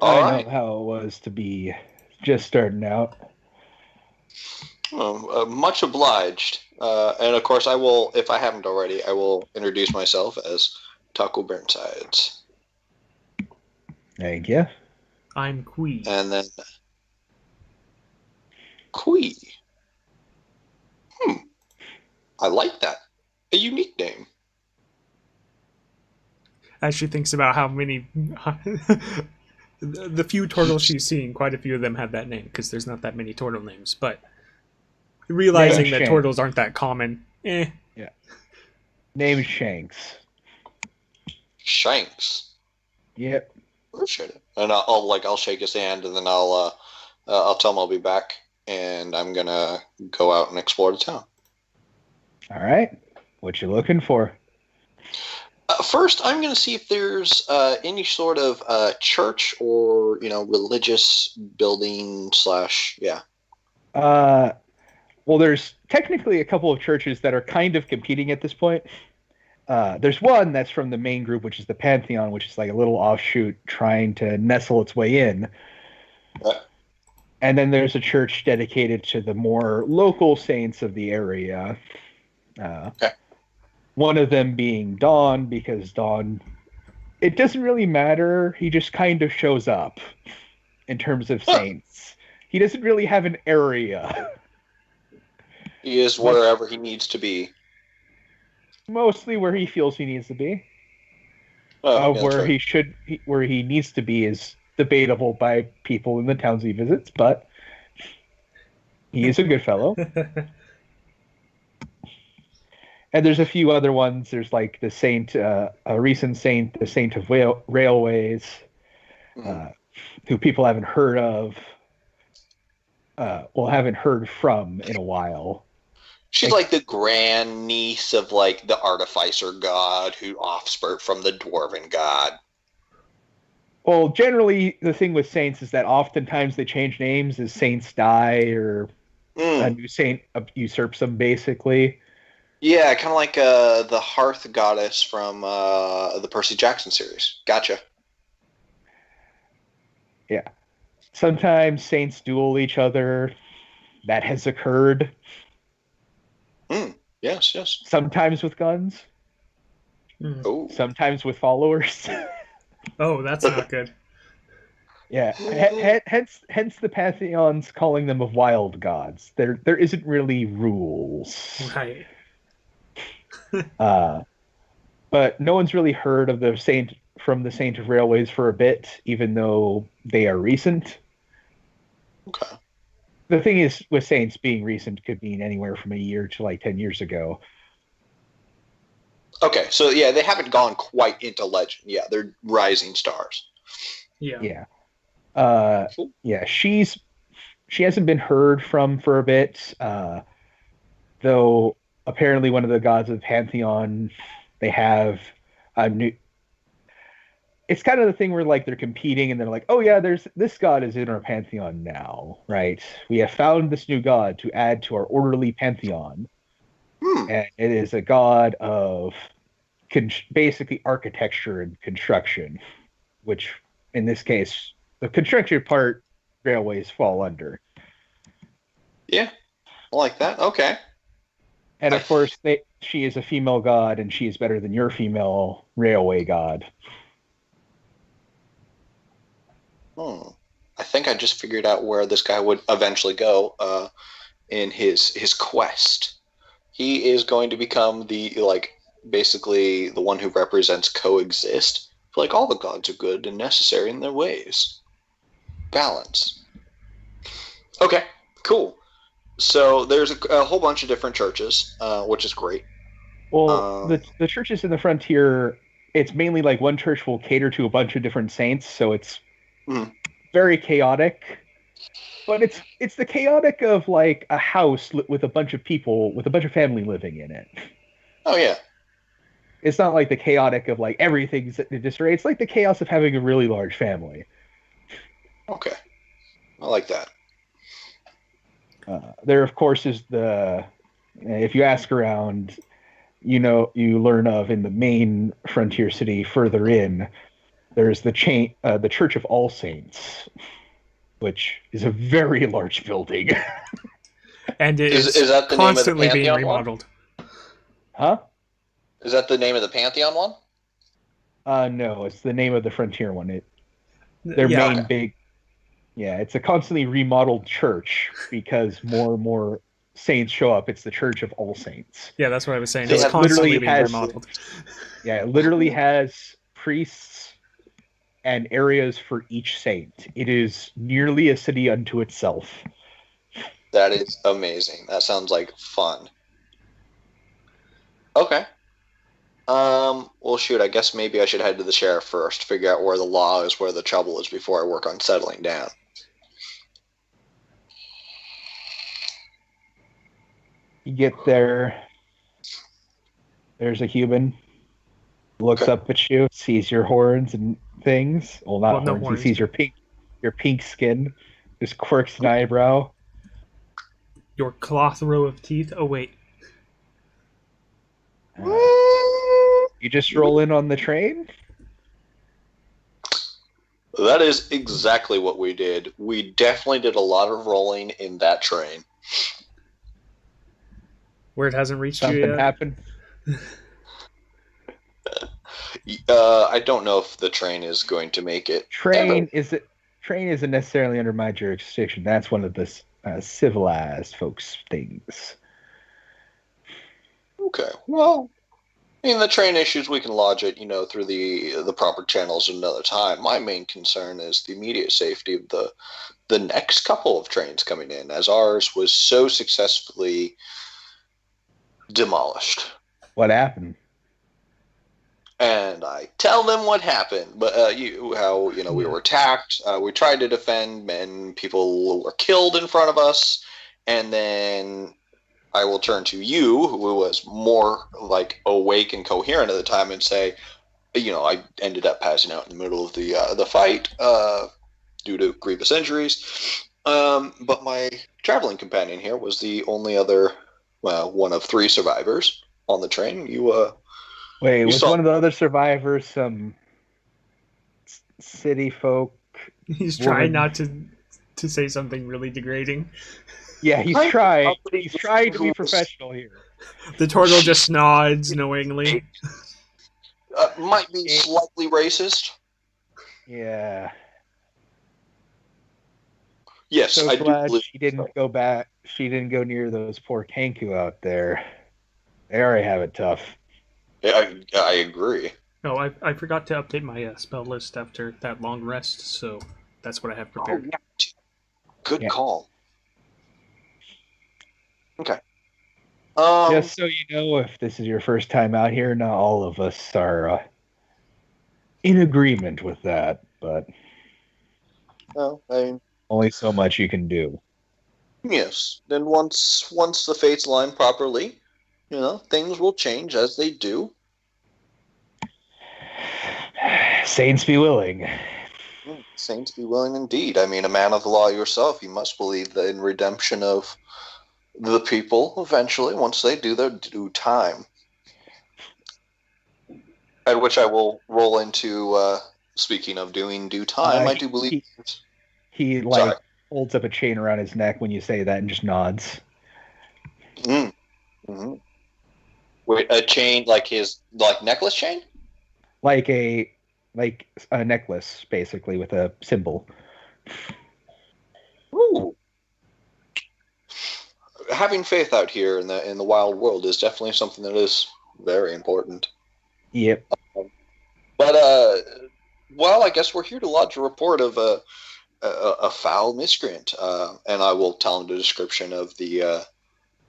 Speaker 3: I know how it was to be just starting out.
Speaker 2: Much obliged. And of course, I will, if I haven't already, I will introduce myself as Ta'aco Burnsides.
Speaker 3: Thank you.
Speaker 1: I'm Quee.
Speaker 2: And then Quee. I like that. A unique name.
Speaker 1: As she thinks about how many... the few turtles she's seen, quite a few of them have that name, because there's not that many turtle names, but realizing that turtles aren't that common, Yeah.
Speaker 3: Name's Shanks.
Speaker 2: Shanks?
Speaker 3: Yep.
Speaker 2: Appreciate it. And I'll shake his hand, and then I'll tell him I'll be back, and I'm gonna go out and explore the town.
Speaker 3: All right. What you looking for?
Speaker 2: First, I'm going to see if there's any sort of church or religious building / yeah.
Speaker 3: Well, there's technically a couple of churches that are kind of competing at this point. There's one that's from the main group, which is the Pantheon, which is like a little offshoot trying to nestle its way in. And then there's a church dedicated to the more local saints of the area.
Speaker 2: Okay.
Speaker 3: One of them being Dawn, because Dawn, it doesn't really matter. He just kind of shows up in terms of saints. He doesn't really have an area.
Speaker 2: He is wherever he needs to be.
Speaker 3: Mostly where he feels he needs to be. Where he needs to be is debatable by people in the towns he visits, but he is a good fellow. And there's a few other ones. There's like the saint, a recent saint, the Saint of Railways, who people haven't heard of, haven't heard from in a while.
Speaker 2: She's like the grand niece of like the artificer god who offspurt from the dwarven god.
Speaker 3: Well, generally the thing with saints is that oftentimes they change names as saints die or a new saint usurps them, basically.
Speaker 2: Yeah, kind of like the Hearth goddess from the Percy Jackson series. Gotcha.
Speaker 3: Yeah. Sometimes saints duel each other. That has occurred.
Speaker 2: Yes.
Speaker 3: Sometimes with guns.
Speaker 2: Oh.
Speaker 3: Sometimes with followers.
Speaker 1: Oh, that's not good.
Speaker 3: Yeah. Hence the Pantheons calling them of wild gods. There isn't really rules.
Speaker 1: Right.
Speaker 3: But no one's really heard of the Saint from the Saint of Railways for a bit, even though they are recent.
Speaker 2: Okay.
Speaker 3: The thing is, with saints being recent could mean anywhere from a year to like 10 years ago.
Speaker 2: Okay, so yeah, they haven't gone quite into legend. Yeah, they're rising stars.
Speaker 3: Yeah. Yeah, she hasn't been heard from for a bit, though apparently one of the gods of the Pantheon, they have a new... It's kind of the thing where like they're competing and they're like, oh yeah, this god is in our Pantheon now, right? We have found this new god to add to our orderly Pantheon. And it is a god of basically architecture and construction, which in this case, the construction part, railways fall under.
Speaker 2: Yeah, I like that. Okay.
Speaker 3: And of course, she is a female god, and she is better than your female railway god.
Speaker 2: I think I just figured out where this guy would eventually go in his quest. He is going to become basically the one who represents coexist. Like all the gods are good and necessary in their ways. Balance. Okay, cool. So there's a whole bunch of different churches, which is great.
Speaker 3: Well, the churches in the frontier, it's mainly like one church will cater to a bunch of different saints, so it's very chaotic. But it's the chaotic of like a house with a bunch of people, with a bunch of family living in it.
Speaker 2: Oh yeah.
Speaker 3: It's not like the chaotic of like everything's in disarray. It's like the chaos of having a really large family.
Speaker 2: Okay, I like that.
Speaker 3: There, of course, is if you ask around, you learn of in the main frontier city further in, there's the Church of All Saints, which is a very large building.
Speaker 1: And it is
Speaker 2: that the
Speaker 1: constantly
Speaker 2: name of the
Speaker 1: being
Speaker 2: Pantheon
Speaker 1: remodeled.
Speaker 2: One?
Speaker 3: Huh?
Speaker 2: Is that the name of the Pantheon one?
Speaker 3: No, it's the name of the frontier one. It's a constantly remodeled church because more and more saints show up. It's the Church of All Saints.
Speaker 1: Yeah, that's what I was saying.
Speaker 3: So
Speaker 1: it's constantly being remodeled.
Speaker 3: Yeah, it literally has priests and areas for each saint. It is nearly a city unto itself.
Speaker 2: That is amazing. That sounds like fun. Okay. Well, shoot, I guess maybe I should head to the sheriff first, figure out where the law is, where the trouble is, before I work on settling down.
Speaker 3: You get there. There's a human. Looks up at you, sees your horns and things. Well, not
Speaker 1: no
Speaker 3: horns.
Speaker 1: horns.
Speaker 3: He sees your pink skin. Just quirks an eyebrow.
Speaker 1: Your cloth row of teeth. Oh wait.
Speaker 3: You just roll in on the train?
Speaker 2: That is exactly what we did. We definitely did a lot of rolling in that train.
Speaker 1: Where it hasn't reached
Speaker 3: Something
Speaker 1: you yet?
Speaker 3: happened?
Speaker 2: I don't know if the train is going to make it.
Speaker 3: Train isn't necessarily under my jurisdiction. That's one of the civilized folks' things.
Speaker 2: Okay. Well, in the train issues, we can lodge it, through the proper channels another time. My main concern is the immediate safety of the next couple of trains coming in, as ours was so successfully demolished.
Speaker 3: What happened?
Speaker 2: And I tell them what happened, but we were attacked. We tried to defend, and people were killed in front of us. And then I will turn to you, who was more like awake and coherent at the time, and say, I ended up passing out in the middle of the fight due to grievous injuries. But my traveling companion here was the only other, one of 3 survivors on the train.
Speaker 3: Wait, was one of the other survivors some city folk?
Speaker 1: He's trying not to say something really degrading.
Speaker 3: Yeah, he's trying. He's trying to be professional here.
Speaker 1: The Tortle just nods knowingly.
Speaker 2: Might be slightly racist.
Speaker 3: Yeah.
Speaker 2: Yes,
Speaker 3: so
Speaker 2: I
Speaker 3: glad
Speaker 2: do.
Speaker 3: She didn't go back. She didn't go near those poor Kenku out there. They already have it tough.
Speaker 2: I agree.
Speaker 1: No, I forgot to update my spell list after that long rest, so that's what I have prepared.
Speaker 2: Oh, yeah. Good call. Okay.
Speaker 3: Just so you know, if this is your first time out here, not all of us are in agreement with that, but only so much you can do.
Speaker 2: Yes. Then once the fates line properly, things will change as they do.
Speaker 3: Saints be willing.
Speaker 2: Saints be willing indeed. I mean, a man of the law yourself, you must believe in redemption of the people eventually, once they do their due time. At which I will roll into, speaking of doing due time, I do believe...
Speaker 3: He holds up a chain around his neck when you say that and just nods.
Speaker 2: Mm-hmm. Wait, a chain like his necklace chain?
Speaker 3: Like a necklace, basically, with a symbol.
Speaker 2: Ooh. Having faith out here in the wild world is definitely something that is very important.
Speaker 3: Yep.
Speaker 2: But I guess we're here to lodge a report of a foul miscreant, and I will tell him the description of the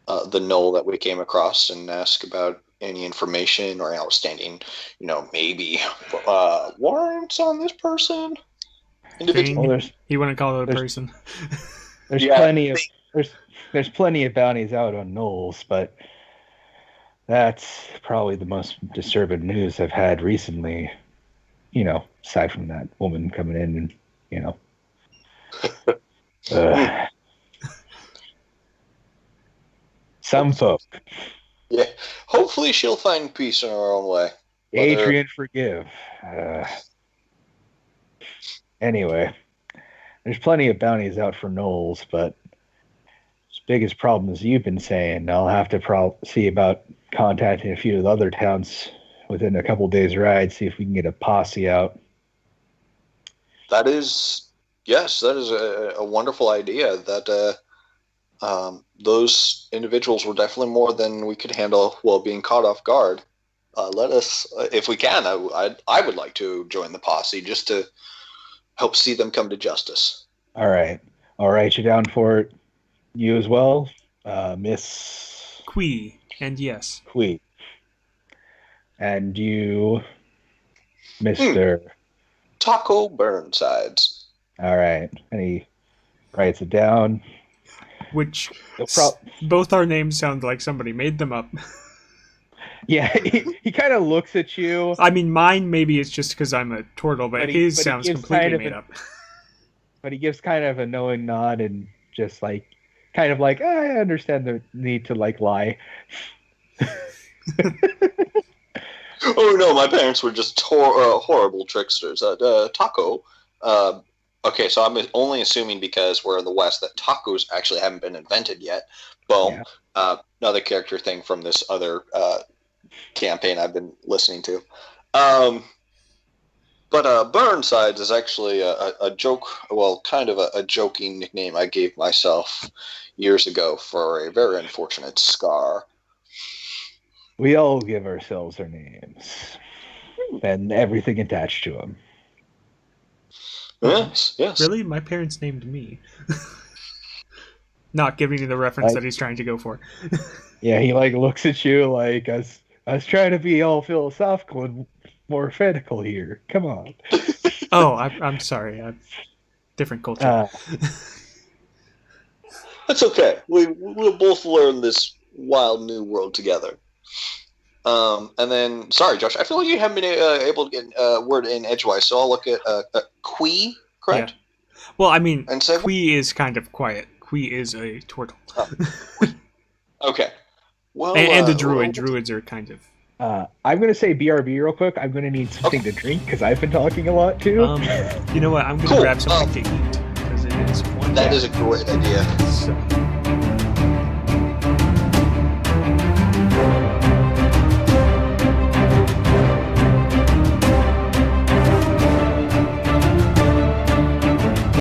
Speaker 2: knoll that we came across and ask about any information or outstanding, maybe warrants on this person.
Speaker 1: Individual. He wouldn't call it a person.
Speaker 3: There's plenty of bounties out on knolls, but that's probably the most disturbing news I've had recently. Aside from that woman coming in and some folk.
Speaker 2: Yeah, hopefully she'll find peace in her own way.
Speaker 3: Adrian, forgive. Anyway, there's plenty of bounties out for gnolls, but as big as problem as you've been saying, I'll have to see about contacting a few of the other towns within a couple days' ride, see if we can get a posse out.
Speaker 2: That is a wonderful idea. That those individuals were definitely more than we could handle while being caught off guard. Let us, if we can, I would like to join the posse just to help see them come to justice.
Speaker 3: All right. I'll write you down for it. You as well, Miss...
Speaker 1: Quee, and yes.
Speaker 3: Quee. And you, Mr...
Speaker 2: Ta'aco Burnsides.
Speaker 3: All right. And he writes it down.
Speaker 1: Which both our names sound like somebody made them up.
Speaker 3: Yeah, he kind of looks at you.
Speaker 1: I mean, mine maybe it's just because I'm a Tortle, but his sounds completely made up.
Speaker 3: But he gives kind of a knowing nod and just like, kind of like, I understand the need to like lie.
Speaker 2: Oh no, my parents were just horrible tricksters. Taco. Okay, so I'm only assuming because we're in the West that tacos actually haven't been invented yet. Boom. Yeah. Another character thing from this other campaign I've been listening to. But Burnsides is actually a joke, well, kind of a joking nickname I gave myself years ago for a very unfortunate scar.
Speaker 3: We all give ourselves our names and everything attached to them.
Speaker 2: Yes, yes.
Speaker 1: Really? My parents named me. Not giving you the reference that he's trying to go for.
Speaker 3: Yeah, he like looks at you like, I was trying to be all philosophical and morphetical here. Come on.
Speaker 1: Oh, I'm sorry. Different culture.
Speaker 2: That's okay. We'll both learn this wild new world together. And then, sorry, Josh, I feel like you haven't been able to get a word in edgewise, so I'll look at Quee, correct?
Speaker 1: Yeah. Well, I mean, Quee is kind of quiet. Quee is a Tortle.
Speaker 2: Oh. Okay. Well,
Speaker 1: and the Druid. Druids are kind of...
Speaker 3: I'm going to say BRB real quick. I'm going to need something to drink, because I've been talking a lot, too.
Speaker 1: You know what? I'm going to grab something to eat, because it is one.
Speaker 2: That is a great idea.
Speaker 1: So...